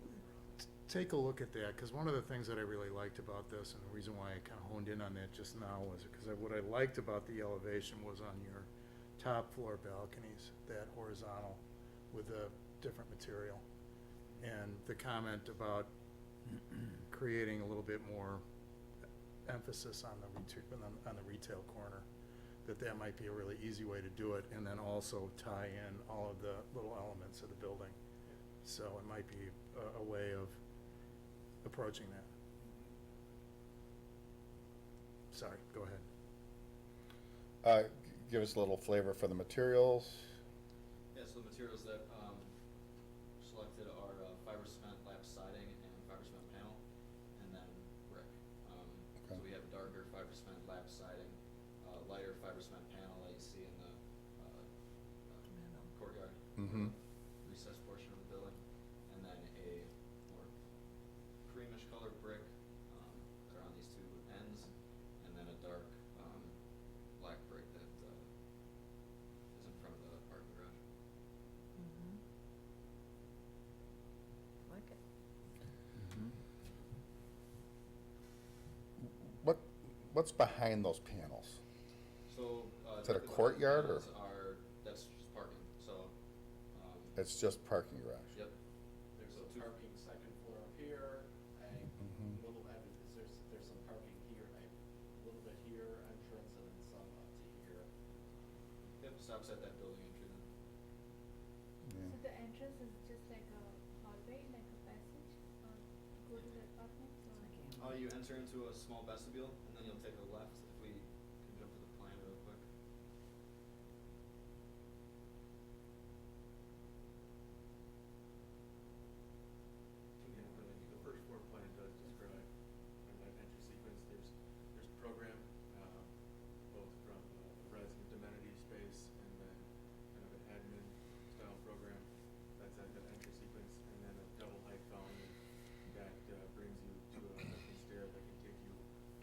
working around. Take a look at that, because one of the things that I really liked about this, and the reason why I kind of honed in on that just now was because what I liked about the elevation was on your top floor balconies, that horizontal with the different material. And the comment about creating a little bit more emphasis on the retail corner, that might be a really easy way to do it, and then also tie in all of the little elements of the building. So it might be a way of approaching that. Sorry, go ahead. Give us a little flavor for the materials. Yeah, so the materials that selected are fiber cement lap siding and fiber cement panel, and then brick. So we have darker fiber cement lap siding, lighter fiber cement panel that you see in the courtyard, Mm-hmm. recessed portion of the building, and then a more creamish colored brick that are on these two ends, and then a dark black brick that is in front of the parking garage. Like it. What's behind those panels? So, Is that a typically the courtyard, or- panels that's just parking, so, It's just parking garage. yep. There's So some two- parking second floor up here, Mhm. little, there's some parking here, a little bit here, entrance, and then some up to here. entrance is just like a hallway, like a passage, to go to the apartments, or? You enter into a small vestibule, and then you'll take a left if we can jump to the plan real quick. Yeah, really, the first floor plan does describe that entry sequence. There's program, both from a resident amenity space and then kind of an admin style program. That's that entry sequence, and then a double height volume that brings you to a open stair that can take you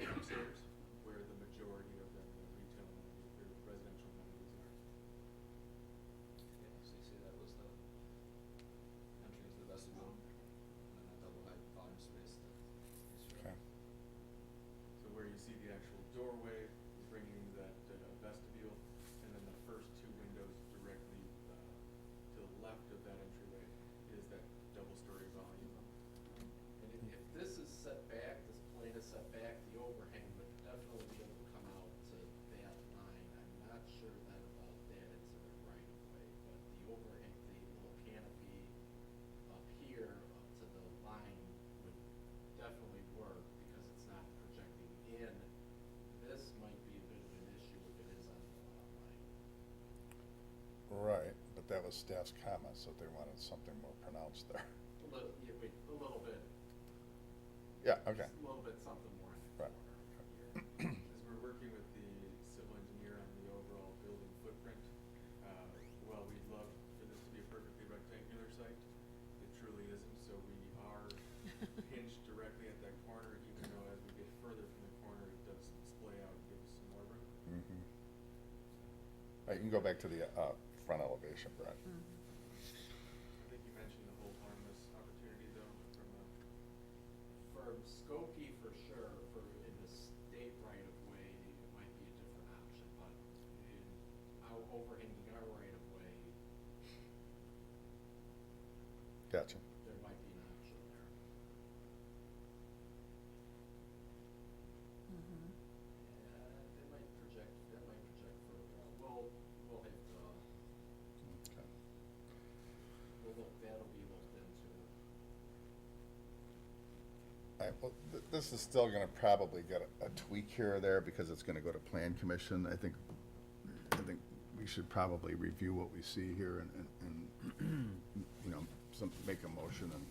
upstairs, where the majority of the retail amenities or residential amenities are. Yeah, so you see that was the entry into the vestibule, and then that double height volume space that is Okay. So where you see the actual doorway is bringing you that vestibule, and then the first two windows directly to the left of that entryway is that double-story volume. And if this is set back, this plane is set back, the overhang would definitely be able to come out to that line. I'm not sure then about that into the right of way, but the overhang, the little canopy up here, up to the line would definitely work because it's not projecting in. This might be a bit of an issue if it is on the lot line. Right, but that was staff's comments, that they wanted something more pronounced there. A little, yeah, wait, a little bit, Yeah, okay. just a little bit something more in the Right. corner here. As we're working with the civil engineer on the overall building footprint, while we'd love for this to be a perfectly rectangular site, it truly isn't, so we are hinged directly at that corner, even though as we get further from the corner, it does splay out and give us some more room. Mm-hmm. You can go back to the front elevation, Brett. I think you mentioned the whole harmless opportunity though, from a. For Skokie, for sure, for in the state right of way, it might be a different option, but in our overhanging our right of way, Gotcha. there might be an option there. Yeah, that might project further out. We'll have to, Okay. that'll be looked into. All right, well, this is still gonna probably get a tweak here or there because it's gonna go to Plan Commission. I think we should probably review what we see here and you know, make a motion and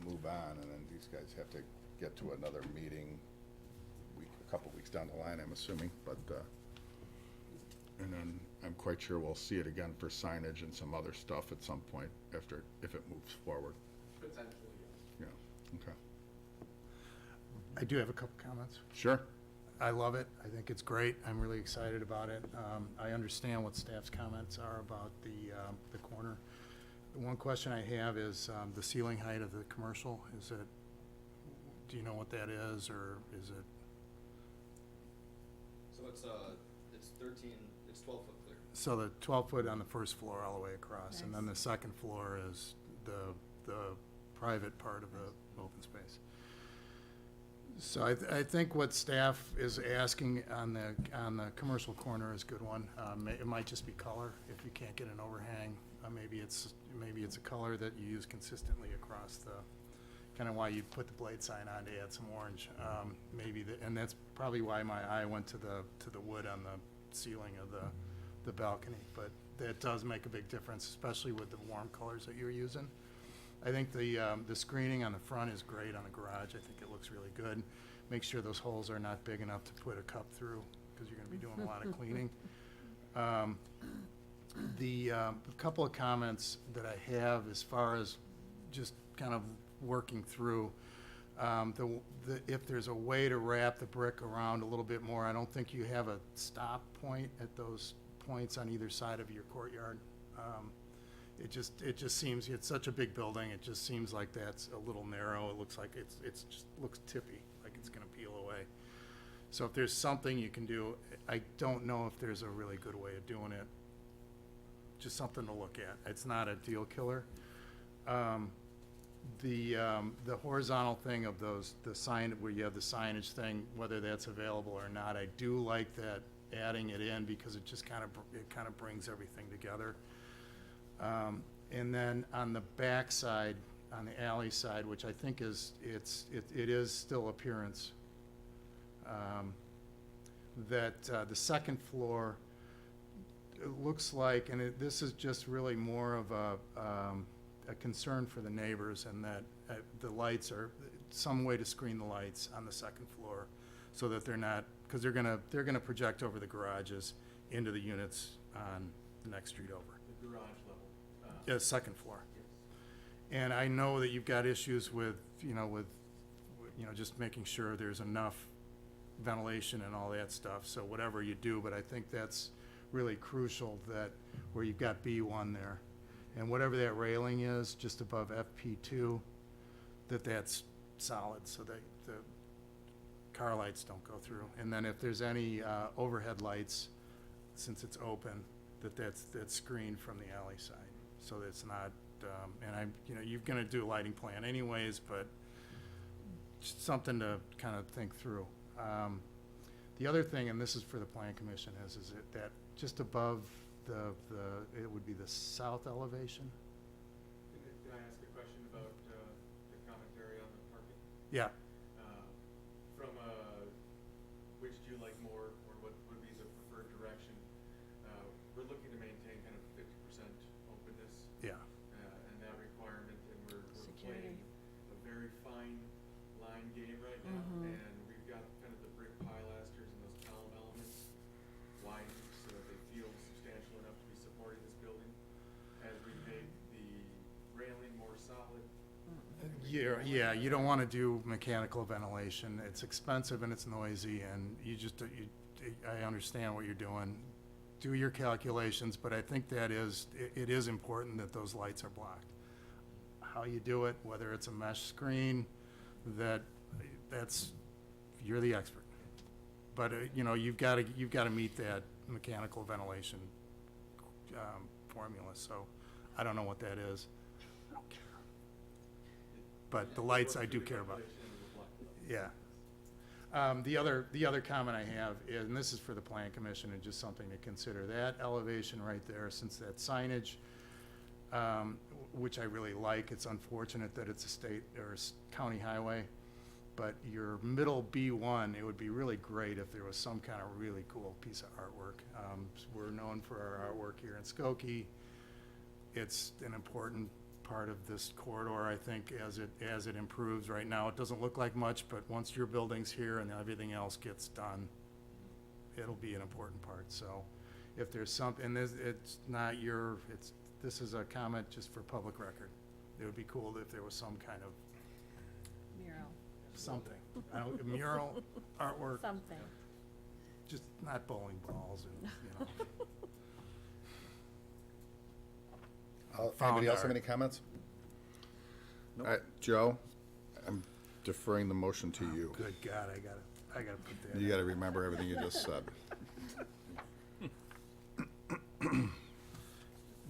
move on, and then these guys have to get to another meeting a couple weeks down the line, I'm assuming, but, and then I'm quite sure we'll see it again for signage and some other stuff at some point after, if it moves forward. Potentially, yes. Yeah, okay. I do have a couple comments. Sure. I love it. I think it's great. I'm really excited about it. I understand what staff's comments are about the corner. The one question I have is the ceiling height of the commercial. Is it, do you know what that is, or is it? So it's 12 foot clear. So the 12 foot on the first floor all the way across, and then the second floor is the private part of the open space. So I think what staff is asking on the commercial corner is a good one. It might just be color, if you can't get an overhang. Maybe it's a color that you use consistently across the, kind of why you put the blade sign on to add some orange. And that's probably why my eye went to the wood on the ceiling of the balcony. But that does make a big difference, especially with the warm colors that you're using. I think the screening on the front is great on the garage. I think it looks really good. Make sure those holes are not big enough to put a cup through, because you're gonna be doing a lot of cleaning. A couple of comments that I have as far as just kind of working through, if there's a way to wrap the brick around a little bit more, I don't think you have a stop point at those points on either side of your courtyard. It just seems, it's such a big building, it just seems like that's a little narrow. It looks like it's just looks tippy, like it's gonna peel away. So if there's something you can do, I don't know if there's a really good way of doing it. Just something to look at. It's not a deal killer. The horizontal thing of the sign, where you have the signage thing, whether that's available or not, I do like that, adding it in, because it just kind of brings everything together. And then on the back side, on the alley side, which I think is, it is still appearance, that the second floor, it looks like, and this is just really more of a concern for the neighbors, and that the lights are, some way to screen the lights on the second floor, so that they're not, because they're gonna project over the garages into the units on the next street over. The garage level. Yeah, second floor. Yes. And I know that you've got issues with, just making sure there's enough ventilation and all that stuff, so whatever you do, but I think that's really crucial, that where you've got B1 there, and whatever that railing is, just above FP2, that's solid, so that the car lights don't go through. And then if there's any overhead lights, since it's open, that's screened from the alley side, so that it's not, and you're gonna do a lighting plan anyways, but just something to kind of think through. The other thing, and this is for the plan commission, is that just above it would be the south elevation? Can I ask a question about the commentary on the parking? Yeah. From which do you like more, or what would be the preferred direction? We're looking to maintain kind of 50% openness. Yeah. And that requirement, and we're Security. playing a very fine line game right now, and we've got kind of the brick pilasters and those column elements widened so that they feel substantial enough to be supporting this building. As we make the railing more solid. Yeah, you don't want to do mechanical ventilation. It's expensive and it's noisy, and I understand what you're doing. Do your calculations, but I think it is important that those lights are blocked. How you do it, whether it's a mesh screen, you're the expert. But, you've got to meet that mechanical ventilation formula, so I don't know what that is. I don't care. But the lights I do care about. Yeah. The other comment I have is, and this is for the plan commission and just something to consider, that elevation right there, since that signage, which I really like, it's unfortunate that it's a state or county highway, but your middle B1, it would be really great if there was some kind of really cool piece of artwork. We're known for our artwork here in Skokie. It's an important part of this corridor, I think, as it improves. Right now, it doesn't look like much, but once your building's here and everything else gets done, it'll be an important part. So if there's something, and this is a comment just for public record. It would be cool if there was some kind of Mural. something. Mural, artwork, Something. just not bowling balls and, Anybody else have art. any comments? All right, Joe, I'm deferring the motion to you. Good God, I gotta put that. You gotta remember everything you just said.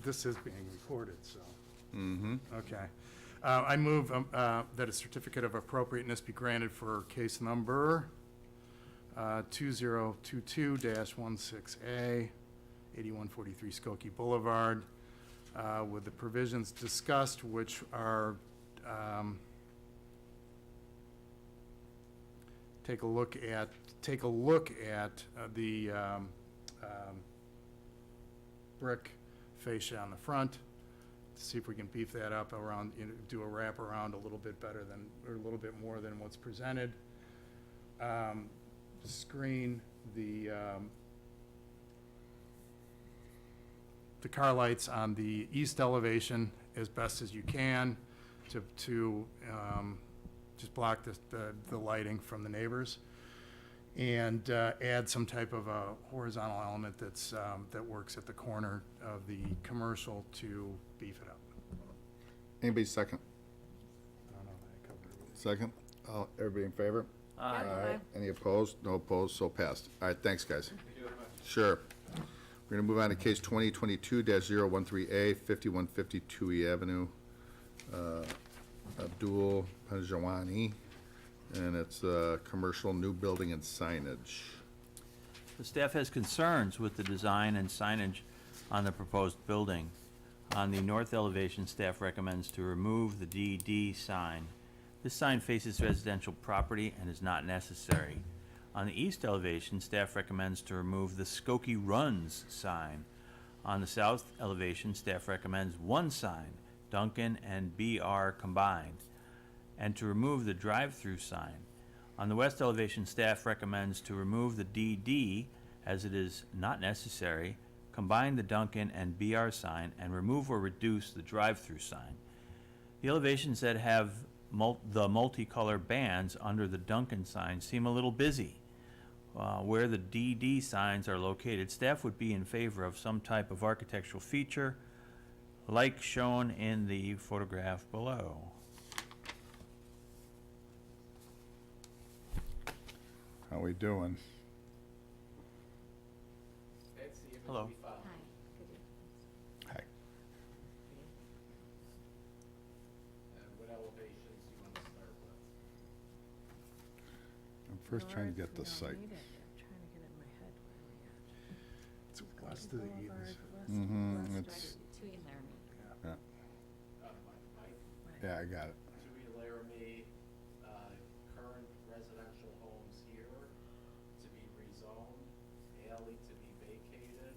This is being recorded, so. Mm-hmm. Okay. I move that a certificate of appropriateness be granted for case number 2022-16A, 8143 Skokie Boulevard, with the provisions discussed, which are, take a look at the brick fascia on the front, to see if we can beef that up around, do a wrap around a little bit better than, or a little bit more than what's presented. Screen the car lights on the east elevation as best as you can to just block the lighting from the neighbors, and add some type of a horizontal element that works at the corner of the commercial to beef it up. Anybody second? I don't know if I covered it. Second? Everybody in favor? Aye. Aye. Any opposed? No opposed, so passed. All right, thanks, guys. Sure. We're gonna move on to case 2022-013A, 5152 Avenue, Abdul Panjawani, and it's commercial new building and signage. The staff has concerns with the design and signage on the proposed building. On the north elevation, staff recommends to remove the DD sign. This sign faces residential property and is not necessary. On the east elevation, staff recommends to remove the Skokie Runs sign. On the south elevation, staff recommends one sign, Dunkin' and BR combined, and to remove the drive-through sign. On the west elevation, staff recommends to remove the DD as it is not necessary, combine the Dunkin' and BR sign, and remove or reduce the drive-through sign. The elevations that have the multicolor bands under the Dunkin' sign seem a little busy. Where the DD signs are located, staff would be in favor of some type of architectural feature like shown in the photograph below. How we doing? That's the image Hello. we found. Hi, good evening. Hi. What elevations do you want to start with? I'm first trying to get the site. I'm trying to get it in my head where we at. It's west of the Edens. It's, Tui Laramie. yeah, Mike? yeah, I got it. Tui Laramie, current residential homes here to be rezoned, alley to be vacated,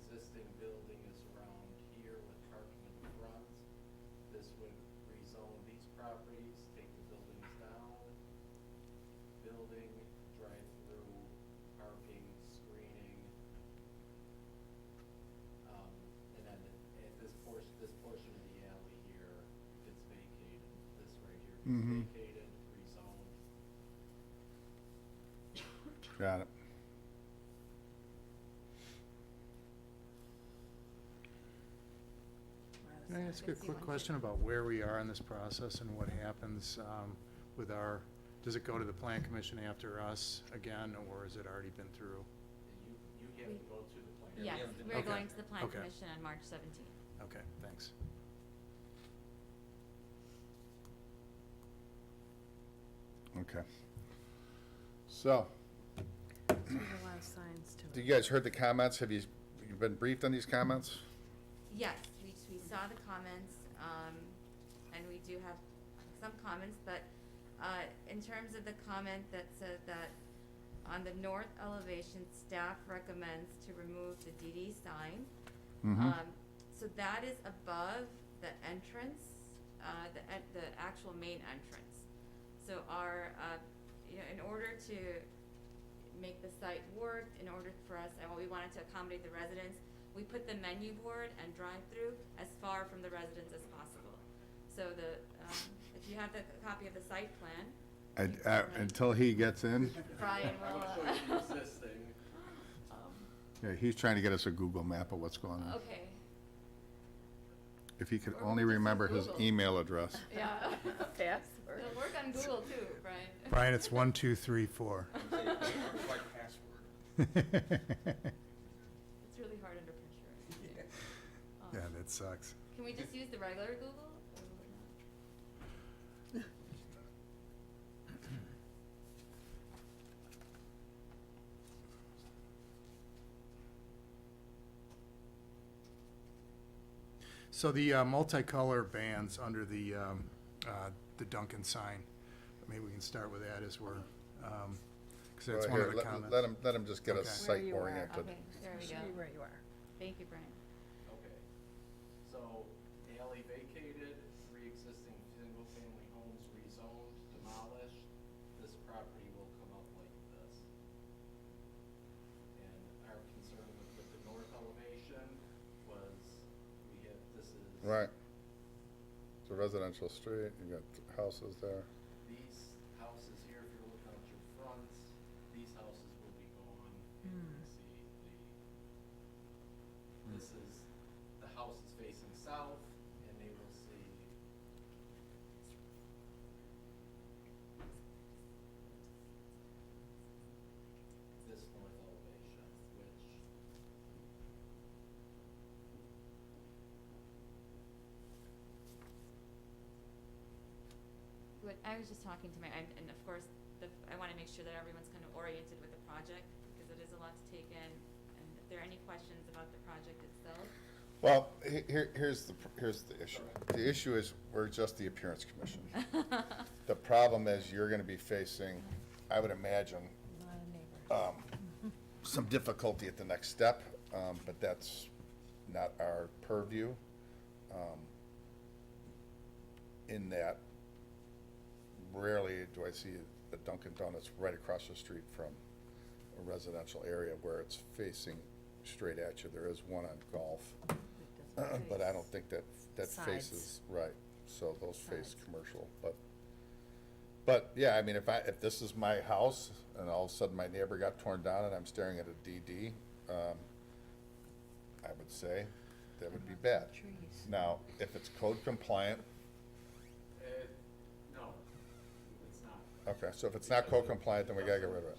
existing building is around here with parking in the front. This would rezone these properties, take the buildings down, building, drive-through, parking, screening. And then at this portion of the alley here, it's vacated. This right here is vacated, rezoned. Got it. Can I ask you a quick question about where we are in this process and what happens with our, does it go to the plan commission after us again, or has it already been through? You have to go to the plan. Yes, we're Okay. going to the Plan Okay. Commission on March 17th. Okay, thanks. Okay. So, There's a lot of signs to you guys heard the comments? Have you been briefed on these comments? Yes, we saw the comments, and we do have some comments, but, in terms of the comment that says that on the north elevation, staff recommends to remove the DD sign. So that is above the entrance, the actual main entrance. So our, in order to make the site work, in order for us, and we wanted to accommodate the residents, we put the menu board and drive-through as far from the residents as possible. So if you have the copy of the site plan, Until he gets in, Brian I will, will show you the existing. yeah, he's trying to get us a Google map of what's going on. okay. If he could Or only we'll just remember use his Google. email address. Yeah. password. It'll work on Google too, Brian. Brian, it's 1, 2, 3, 4. Like password. It's really hard under pressure. I think. Yeah, that sucks. Can we just use the regular Google? Or not? So the multicolor bands under the Dunkin' sign, maybe we can start with that as we're, because that's Go one ahead, of the comments. let him just get us Okay. Where site you are. oriented. Okay, there we Show go. me where you are. Thank you, Brian. Okay, so alley vacated, three existing single-family homes rezoned, demolished, this property will come up like this. And our concern with the north elevation was, this is. Right. It's a residential street, you got houses there. These houses here, if you're looking at your front, these houses will be gone. You can see this is, the house is facing south, and they will see this north elevation, which What, I was just talking to and of course, I wanna make sure that everyone's kind of oriented with the project, because it is a lot to take in, and if there are any questions about the project itself, Well, here's the issue. The issue is, we're just the appearance commission. The problem is, you're gonna be facing, I would imagine, some difficulty at the next step, but that's not our purview. In that, rarely do I see a Dunkin' Donuts right across the street from a residential area where it's facing straight at you. There is one on Golf, but I don't think that Sides. faces, right, so those face commercial, but, yeah, I mean, if this is my house, and all of a sudden my neighbor got torn down and I'm staring at a DD, I would say that would be bad. Now, if it's code compliant, No, it's not. okay, so if it's not code compliant, then we gotta get rid of it.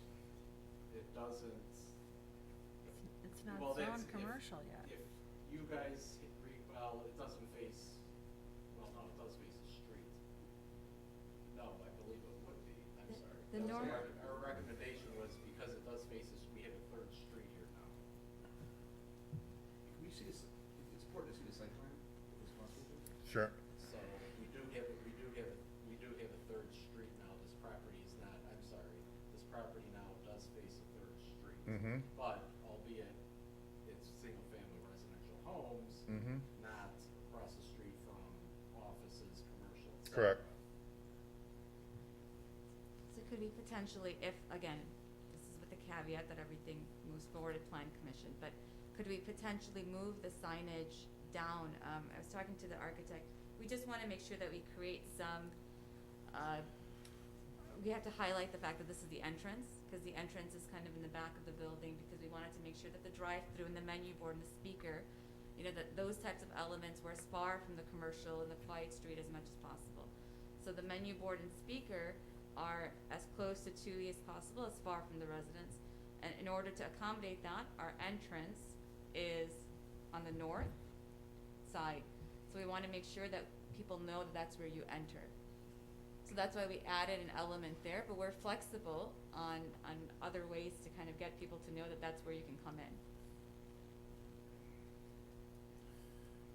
It doesn't. It's not Well, zoned commercial yet. If you guys, well, it doesn't face, well, no, it does face the street. No, I believe it would be, I'm sorry. the That was north- Our recommendation was because it does face this, we have a third street here now. Can we see this, it's important to see the site plan, if it's possible. Sure. So we do have a third street now. This property is not, I'm sorry, this property now does face a third street. Mm-hmm. But albeit it's single-family residential homes, Mm-hmm. not across the street from offices, commercial, et cetera. Correct. So could we potentially, if, again, this is with the caveat that everything moves forward at plan commission, but could we potentially move the signage down? I was talking to the architect, we just wanna make sure that we create some, we have to highlight the fact that this is the entrance, cause the entrance is kind of in the back of the building, because we wanted to make sure that the drive-through and the menu board and the speaker, you know, that those types of elements were as far from the commercial and the quiet street as much as possible. So the menu board and speaker are as close to TUI as possible, as far from the residents. And in order to accommodate that, our entrance is on the north side. So we wanna make sure that people know that that's where you enter. So that's why we added an element there, but we're flexible on other ways to kind of get people to know that that's where you can come in.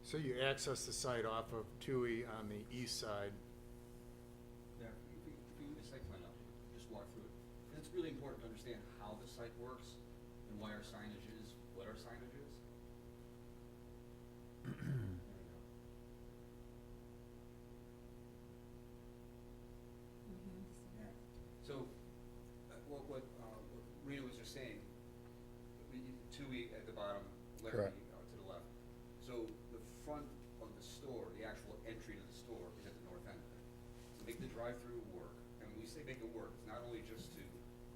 So you access the site off of Tui on the east side. Yeah, if you move the site plan up, just walk through it. And it's really important to understand how the site works and why our signage is what our signage is. There we go. Yeah. So, what Rita was just saying, Tui at the bottom, Larry Correct. to the left. So the front of the store, the actual entry to the store is at the north end of it. To make the drive-through work, and when we say make it work, it's not only just to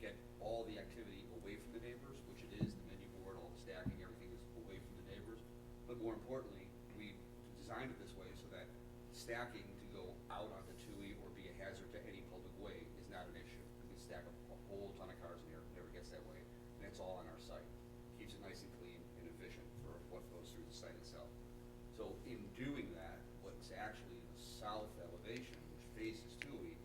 get all the activity away from the neighbors, which it is, the menu board, all the stacking, everything is away from the neighbors, but more importantly, we designed it this way so that stacking to go out onto Tui or be a hazard to any public way is not an issue. We can stack a whole ton of cars in here, never gets that way, and it's all on our site. Keeps it nice and clean and efficient for what goes through the site itself. So in doing that, what's actually the south elevation, which faces Tui,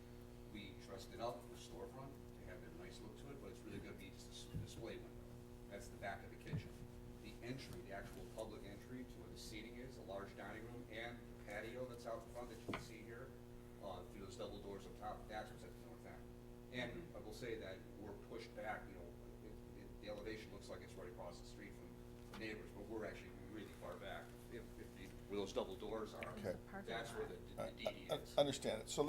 we dressed it up for storefront to have a nice look to it, but it's really gonna be just a display window. That's the back of the kitchen. The entry, the actual public entry to where the seating is, a large dining room, and the patio that's out in front that you can see here, through those double doors up top, that's what's at the north end. And I will say that we're pushed back, you know, the elevation looks like it's right across the street from the neighbors, but we're actually really far back. Where those double doors are, Okay. that's where the DD is. Understand it. So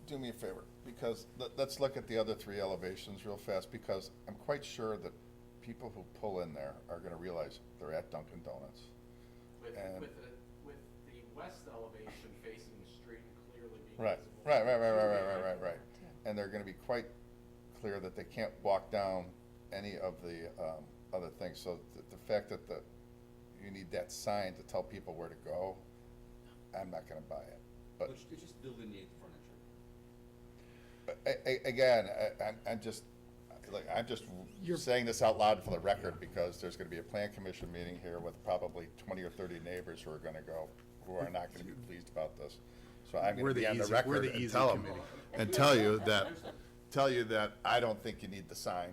do me a favor, because let's look at the other three elevations real fast, because I'm quite sure that people who pull in there are gonna realize they're at Dunkin' Donuts. And- With the west elevation facing the street and clearly being Right, visible. right. And they're gonna be quite clear that they can't walk down any of the, other things. So the fact that you need that sign to tell people where to go, I'm not gonna buy it. But Which, to just delineate the furniture. again, I'm just saying this out loud for the record, because there's gonna be a plan commission meeting here with probably 20 or 30 neighbors who are not gonna be pleased about this. So I'm We're gonna be the on the easy- record we're the and easy tell them, committee. and tell you that I don't think you need the sign.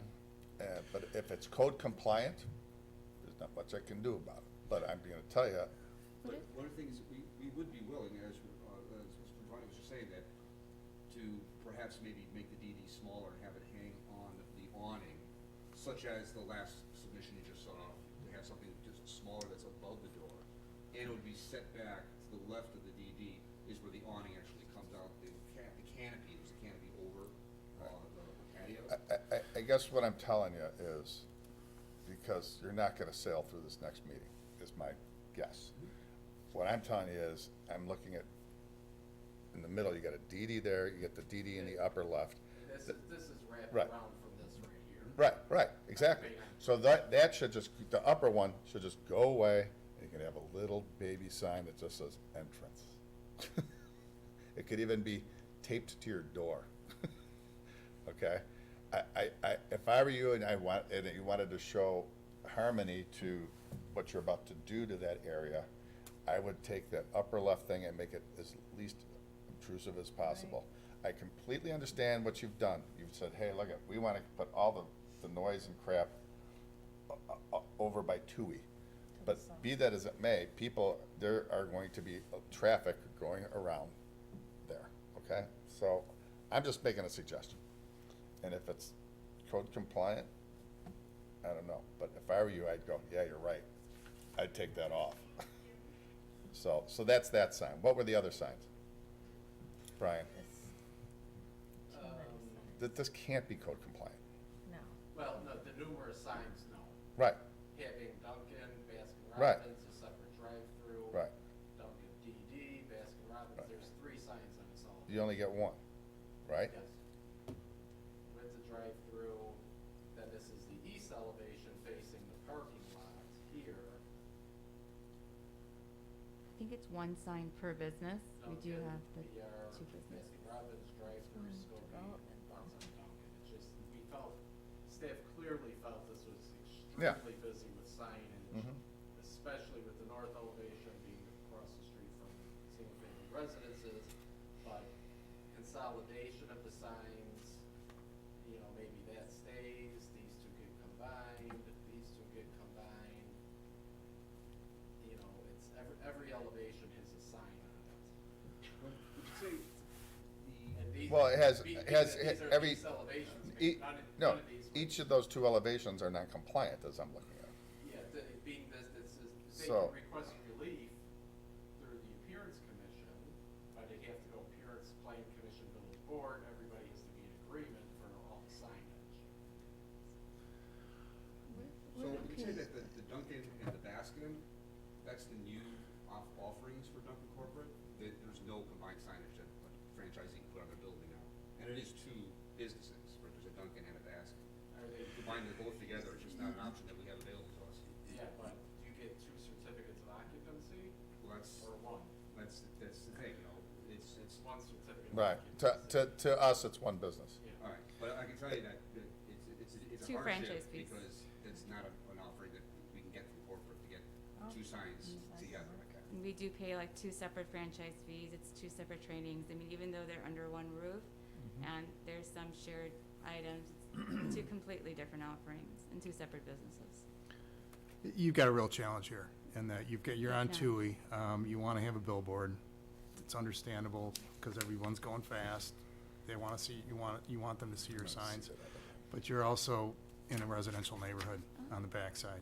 But if it's code compliant, there's not much I can do about it. But I'm gonna tell you Would But it? one of the things, we would be willing, as Mr. Bonnie was just saying, that to perhaps maybe make the DD smaller and have it hang on the awning, such as the last submission you just saw, to have something just smaller that's above the door. And it would be set back to the left of the DD is where the awning actually comes out, the canopy, there's a canopy over the patio. I guess what I'm telling you is, because you're not gonna sail through this next meeting, is my guess. What I'm telling you is, I'm looking at, in the middle, you got a DD there, you get the DD in the upper left. This is wrapped Right. around from this right here. Right, exactly. So that should just, the upper one should just go away, and you can have a little baby sign that just says entrance. It could even be taped to your door. Okay? If I were you and you wanted to show harmony to what you're about to do to that area, I would take that upper left thing and make it as least obtrusive as possible. I completely understand what you've done. You've said, hey, look, we want to put all the noise and crap over by Tui. But be that as it may, there are going to be traffic going around there, okay? So I'm just making a suggestion. And if it's code compliant, I don't know. But if I were you, I'd go, yeah, you're right. I'd take that off. So that's that sign. What were the other signs? Brian? This can't be code compliant. No. Well, no, the numerous signs, no. Right, Having Dunkin', Baskin Right. Robbins, a separate drive-through. right. Dunkin' DD, Baskin Robbins, Right. there's 3 signs on this all. You only get one, right? Yes. With the drive-through, then this is the east elevation facing the parking lot here. I think it's one sign per business. We do Dunkin', have the PR, two business. Baskin Robbins, drive-through, One Skokie, development lots of Dunkin'. It's just, we felt, staff clearly felt this was Yeah. extremely busy with signage, Mhm. especially with the north elevation being across the street from single-family residences. But consolidation of the signs, you know, maybe that stays, these two get combined, these two get combined. You know, it's every elevation has a sign on it. Would you say And these, Well, it has these are every, these elevations, none no, of these were- each of those 2 elevations are not compliant, as I'm looking at. Yeah, being this is, they So- can request relief through the appearance commission, but they have to go appearance, plan commission, village board, everybody has to be in agreement for all the signage. So would you say that the Dunkin' and the Baskin, that's the new offerings for Dunkin' Corporate? That there's no combined signage that a franchisee can put on their building now? And it is 2 businesses, where there's a Dunkin' and a Baskin. Are they? Combine them both together, it's just not an option that we have available to us. Yeah, but do you get 2 certificates of occupancy Well, that's, or 1? that's the thing, you know, it's, 1 certificate of Right. occupancy. To us, it's one business. Yeah. all right, but I can tell you that it's a 2 hardship franchise fees. because it's not an offering that we can get from corporate to get 2 signs together. And we do pay like 2 separate franchise fees. It's 2 separate trainings. I mean, even though they're under one roof and there's some shared items, it's 2 completely different offerings and 2 separate businesses. You've got a real challenge here, in that you're on Yeah. Tui, you wanna have a billboard. It's understandable, because everyone's going fast. They wanna see, you want them to see your signs. But you're also in a residential neighborhood on the backside.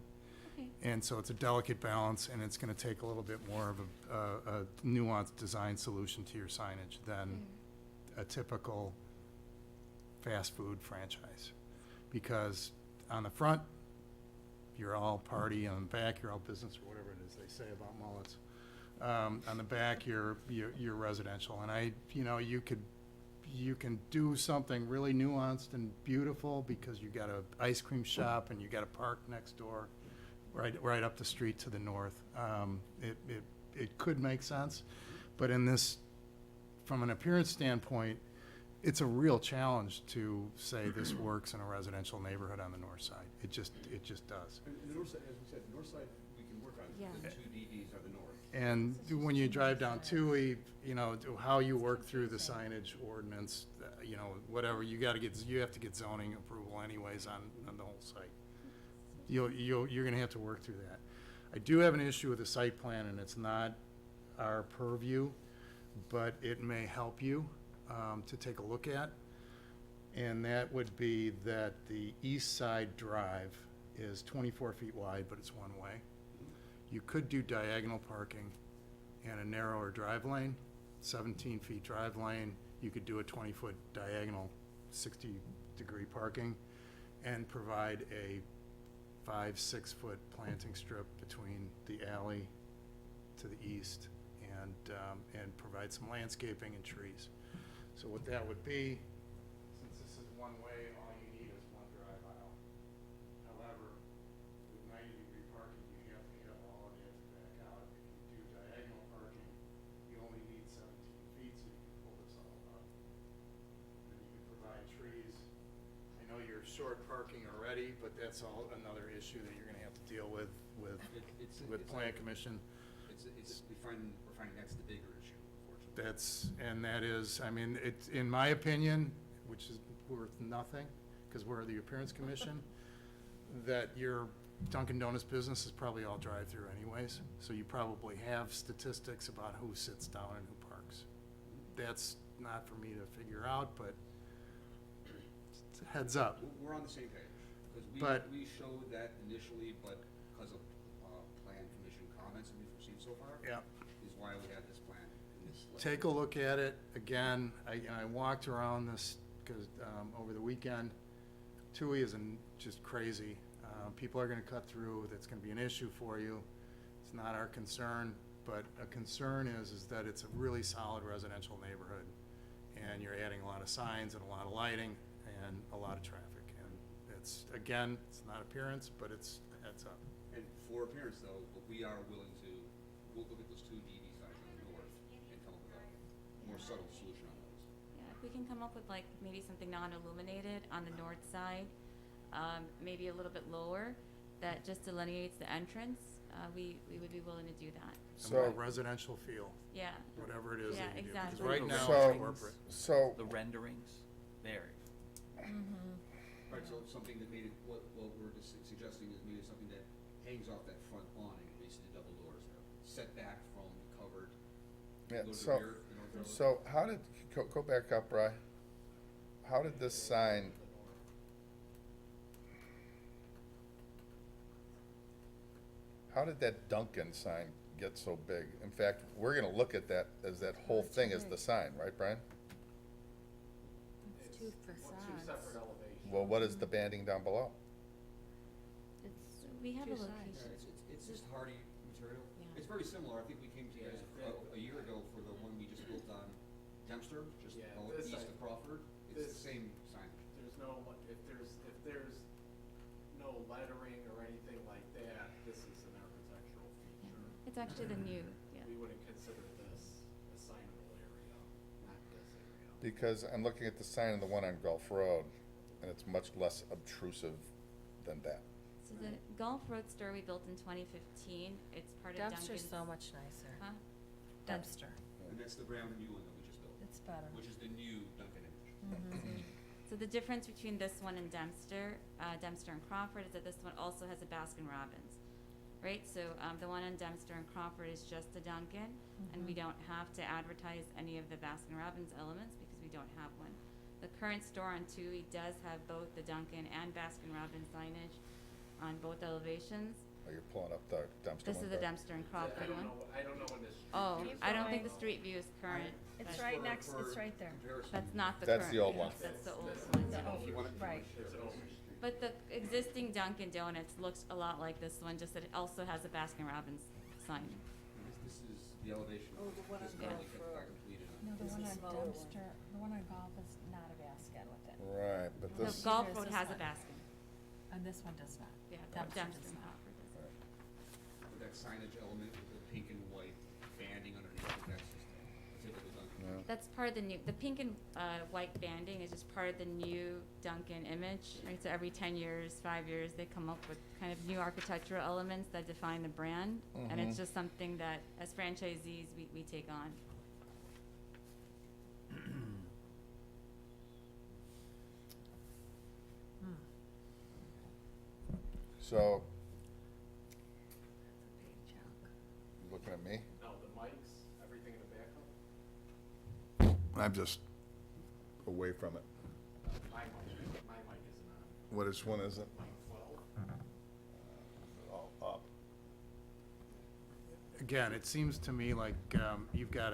Okay. And so it's a delicate balance, and it's gonna take a little bit more of a nuanced design solution to your signage than a typical fast food franchise. Because on the front, you're all party, on the back, you're all business, or whatever it is they say about mullets. On the back, you're residential, and you can do something really nuanced and beautiful, because you got a ice cream shop and you got a park next door, right up the street to the north. It could make sense, but in this, from an appearance standpoint, it's a real challenge to say this works in a residential neighborhood on the north side. It just does. And the north side, as we said, the north side, we can work on, Yeah. the 2 DDs are the north. And when you drive down Tui, how you work through the signage ordinance, whatever, you have to get zoning approval anyways on the whole site. You're gonna have to work through that. I do have an issue with the site plan, and it's not our purview, but it may help you to take a look at. And that would be that the east side drive is 24 feet wide, but it's one way. You could do diagonal parking and a narrower drive lane, 17 feet drive lane. You could do a 20-foot diagonal, 60-degree parking, and provide a 5-6 foot planting strip between the alley to the east, and provide some landscaping and trees. So what that would be, since this is one way, all you need is one drive aisle. However, with 90-degree parking, you have to have all of it to back out. If you do diagonal parking, you only need 17 feet, so you can pull this all up. And you can provide trees. I know you're short parking already, but that's all another issue that you're gonna have to deal with Plan Commission. We're finding that's the bigger issue, unfortunately. That is, I mean, it's, in my opinion, which is worth nothing, because we're the Appearance Commission, that your Dunkin' Donuts business is probably all drive-through anyways, so you probably have statistics about who sits down and who parks. That's not for me to figure out, but it's a heads up. We're on the same page, But- we showed that initially, but because of Plan Commission comments that we've received so far. Yeah. Is why we have this plan in this. Take a look at it again. I walked around this because over the weekend, Tui isn't just crazy. People are going to cut through. That's going to be an issue for you. It's not our concern, but a concern is that it's a really solid residential neighborhood, and you're adding a lot of signs and a lot of lighting and a lot of traffic. And it's, again, it's not appearance, but it's a heads up. And for appearance though, we are willing to, we'll look at those two DD signs on the north and come up with a more subtle solution on those. Yeah, if we can come up with like maybe something non-illuminated on the north side, maybe a little bit lower, that just delineates the entrance, we would be willing to do that. A more residential feel, Yeah. whatever it is Yeah, that you do. 'Cause exactly. right now, So- it's corporate. So, The renderings, there. Right, so something that made it, what we're just suggesting is maybe something that hangs off that front awning, and basically the double doors there, set back from the covered. yeah, go to the so, rear, the north elevation. so how did, go back up, Bri. How did this sign, how did that Dunkin' sign get so big? In fact, we're gonna look at that as that whole thing is the sign, right, Brian? It's two Two facades. separate elevations. Well, what is the banding down below? It's, we have a Two sides. location. It's just hardy material. Yeah. It's very similar. I think we came to you guys Yeah. a year ago for the one we just built on Dempster, just Yeah, east this of Crawford. It's the same signage. There's no, if there's no lettering or anything like that, this is an architectural feature. It's actually the new, yeah. We wouldn't consider this a signable area, not this area. Because I'm looking at the sign of the one on Gulf Road, and it's much less obtrusive than that. So the Gulf Road store we built in 2015, it's part of Dunkin's. Dumpster's so much nicer. Huh? Dumpster. And that's the brand new one that we just built, It's better. which is the new Dunkin' image. So the difference between this one and Dempster and Crawford is that this one also has a Baskin Robbins, right? So the one on Dempster and Crawford is just a Dunkin', and we don't have to advertise any of the Baskin Robbins elements because we don't have one. The current store on Tui does have both the Dunkin' and Baskin Robbins signage on both elevations. Oh, you're pulling up the dumpster one. This is the there. Dempster and Crawford one. I don't know when this. Oh, Keep I don't think going. the street view is current. It's That's- right next, it's right there. That's not the That's current. the old one. That's the old This- one. The if old- you wanna- right. It's an open street. But the existing Dunkin' Donuts looks a lot like this one, just that it also has a Baskin Robbins sign. This is the elevation. Oh, the one that's on currently Gulf kept Road. back completed on. No, the Is one the on smaller one. Dumpster, the one on Golf is not a basket with it. Right, but The this, Golf There's Road this has a one. basket. And this one does not. Yeah, Dumpster Dempster does and not. Crawford does. With that signage element with the pink and white banding underneath it, that's just a typical Dunkin'. yeah. That's part of the new, the pink and white banding is just part of the new Dunkin' image. Right, so every 10 years, 5 years, they come up with kind of new architectural elements that define the brand. And it's just something that, as franchisees, we take on. So, I'm just away from it. My mic isn't on. Which one is it? Mic 12. All up. Again, it seems to me like, you've got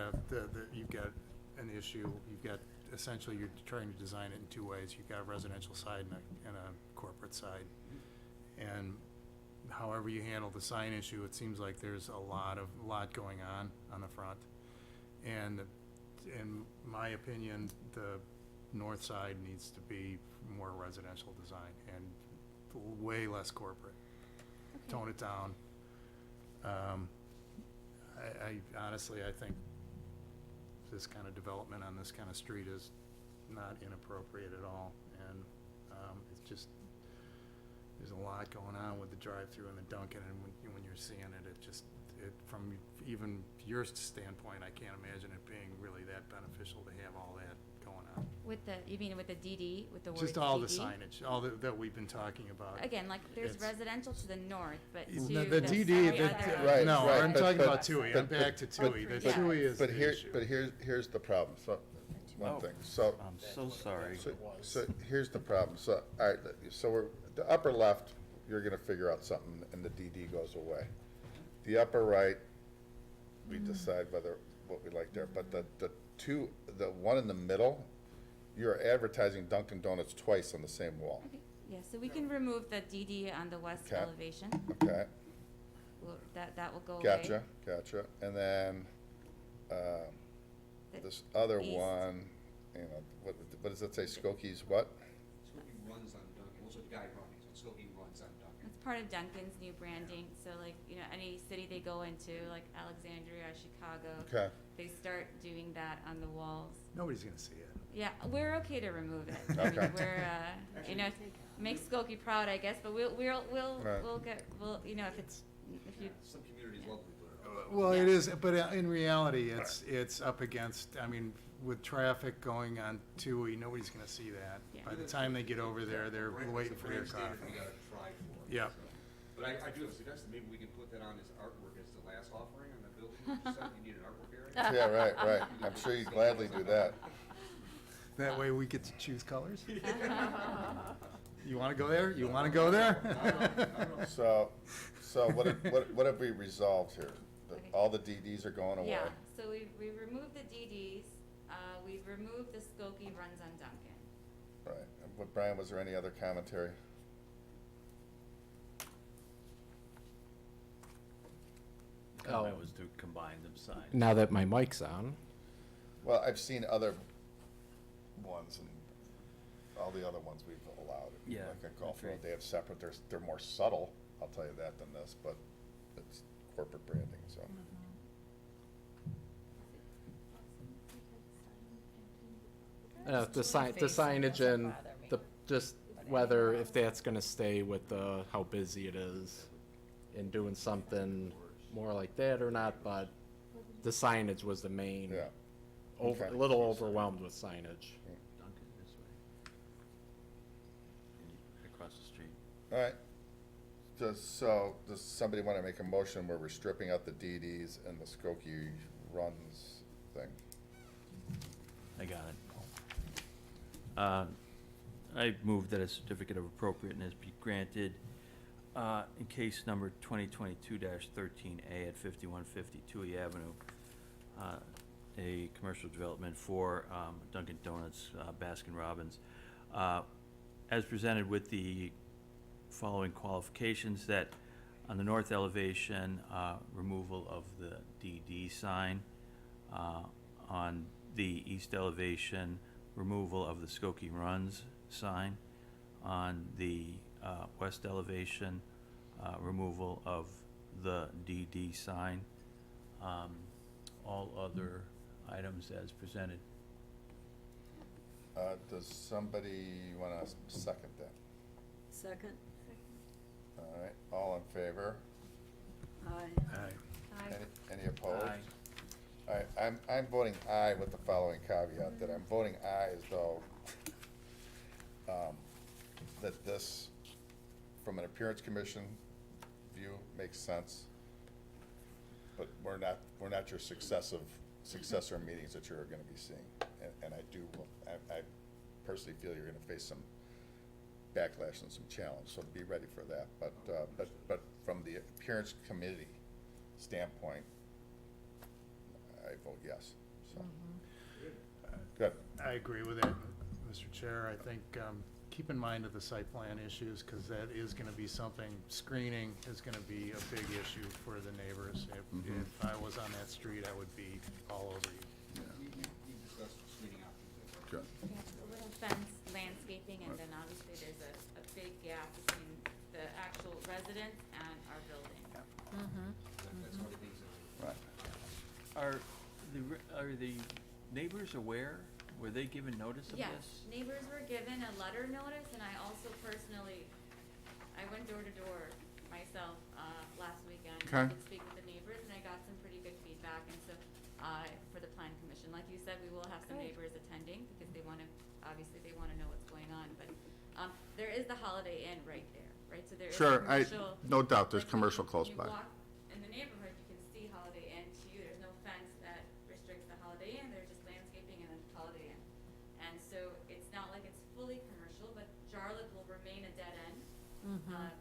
you've got an issue, you've got, essentially, you're trying to design it in two ways. You've got a residential side and a corporate side. And however you handle the sign issue, it seems like there's a lot going on the front. And in my opinion, the north side needs to be more residential design and way less corporate. Tone it down. I honestly, I think this kind of development on this kind of street is not inappropriate at all. And it's just, there's a lot going on with the drive-through and the Dunkin', and when you're seeing it, from even your standpoint, I can't imagine it being really that beneficial to have all that going on. With the, you mean with the DD, with the word Just all the DD? signage, all that we've been talking about. Again, like, there's It's- residential to the north, but to The DD, every other- Right, no, right, I'm but- talking but- about TUI, I'm back to TUI, the Yeah. TUI is But the here, issue. but here's the problem, so, one Oh. thing, so. I'm so sorry. So here's the problem, so, all right, so the upper left, you're gonna figure out something and the DD goes away. The upper right, we decide what we like there, but the one in the middle, you're advertising Dunkin' Donuts twice on the same wall, Okay, yeah, so we can remove the DD on the west Okay. elevation. okay? That will go away. Gotcha, and then, The this other east. one, you know, what does it say, Skokies what? Skokie runs on Dunkin', also the guy running, so Skokie runs on Dunkin'. It's part of Dunkin's new branding, so like, any city they go into, like Alexandria, Chicago. Okay. They start doing that on the walls. Nobody's gonna see it. Yeah, we're okay to remove it. I mean, Okay. we're, make Skokie proud, I guess, but we'll Right. if you, Some communities love to do it. Well, it is, but in reality, it's up against, I mean, with traffic going on TUI, nobody's gonna see that. Yeah. By the time they get over there, they're waiting for their Brand standard coffee. we gotta try for. Yeah. so. But I do have a suggestion, maybe we can put that on as artwork as the last offering on the building. You said you need an artwork area. Yeah, right, I'm sure you'd gladly do that. That way we get to choose colors. You wanna go there? You wanna go there? So what have we resolved here? Okay. All the DDs are going away? yeah, so we removed the DDs, we've removed the Skokie runs on Dunkin'. Right, and Brian, was there any other commentary? Comment was to combine them signs. Now that my mic's on. Well, I've seen other ones, and all the other ones we've allowed. Yeah, Like a golf agreed. road, they have separate, they're more subtle, I'll tell you that, than this, but it's corporate branding, so. The signage and just whether, if that's gonna stay with how busy it is and doing something more like that or not, but the signage was the main. Yeah. A Okay. little overwhelmed with signage. Dunkin' this way. And across the street. All right. Does somebody want to make a motion where we're stripping out the DDs and the Skokie runs thing? I got it. I move that a certificate of appropriateness be granted in case number 2022-13A at 5150 Tui Avenue, a commercial development for Dunkin' Donuts, Baskin Robbins, as presented with the following qualifications: that on the north elevation, removal of the DD sign, on the east elevation, removal of the Skokie Runs sign, on the west elevation, removal of the DD sign, all other items as presented. Does somebody want to second that? Second? All right, all in favor? Aye. Aye. Any opposed? Aye. All right, I'm voting aye with the following caveat, that I'm voting aye as though that this, from an appearance commission view, makes sense. But we're not your successive successor meetings that you're gonna be seeing. And I personally feel you're gonna face some backlash and some challenge, so be ready for that. But from the appearance committee standpoint, I vote yes, so. Good. I agree with that, Mr. Chair. I think, keep in mind of the site plan issues, because that is gonna be something, screening is gonna be a big issue for the neighbors. If I was on that street, I would be all over you. We discussed screening options. Good. We have a little fence, landscaping, and then obviously there's a big gap between the actual residents and our building. That's one of the things that. Right. Are the neighbors aware? Were they given notice of Yes, this? neighbors were given a letter notice, and I also personally, I went door to door myself, last weekend. Okay. To speak with the neighbors, and I got some pretty good feedback, and so, for the plan commission, like you said, we will have some Great. neighbors attending, because they wanna, obviously, they wanna know what's going on, but, there is the Holiday Inn right there, right, so there is Sure, commercial. no doubt there's like, when commercial close you by. walk in the neighborhood, you can see Holiday Inn to you, there's no fence that restricts the Holiday Inn, there's just landscaping and then Holiday Inn. And so it's not like it's fully commercial, but Jarlath will remain a dead end.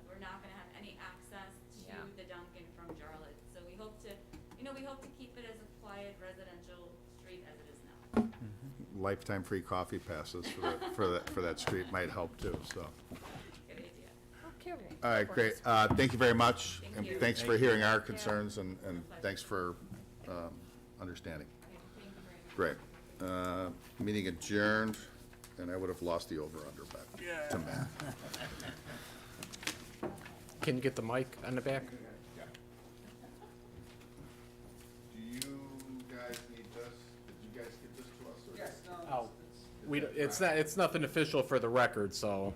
We're not gonna have any access to Yeah. the Dunkin' from Jarlath, so we hope to, we hope to keep it as a quiet residential street as it is now. Lifetime free coffee passes for that street might help too, so. Good idea. Okay. All right, great. Thank you very much. Thank And you. thanks for hearing our concerns and thanks for understanding. Okay, thank you very much. Great. Meeting adjourned, and I would have lost the over-under, but to Matt. Can you get the mic on the back? Do you guys need this? Did you guys get this to us? Yes. Oh, it's nothing official for the record, so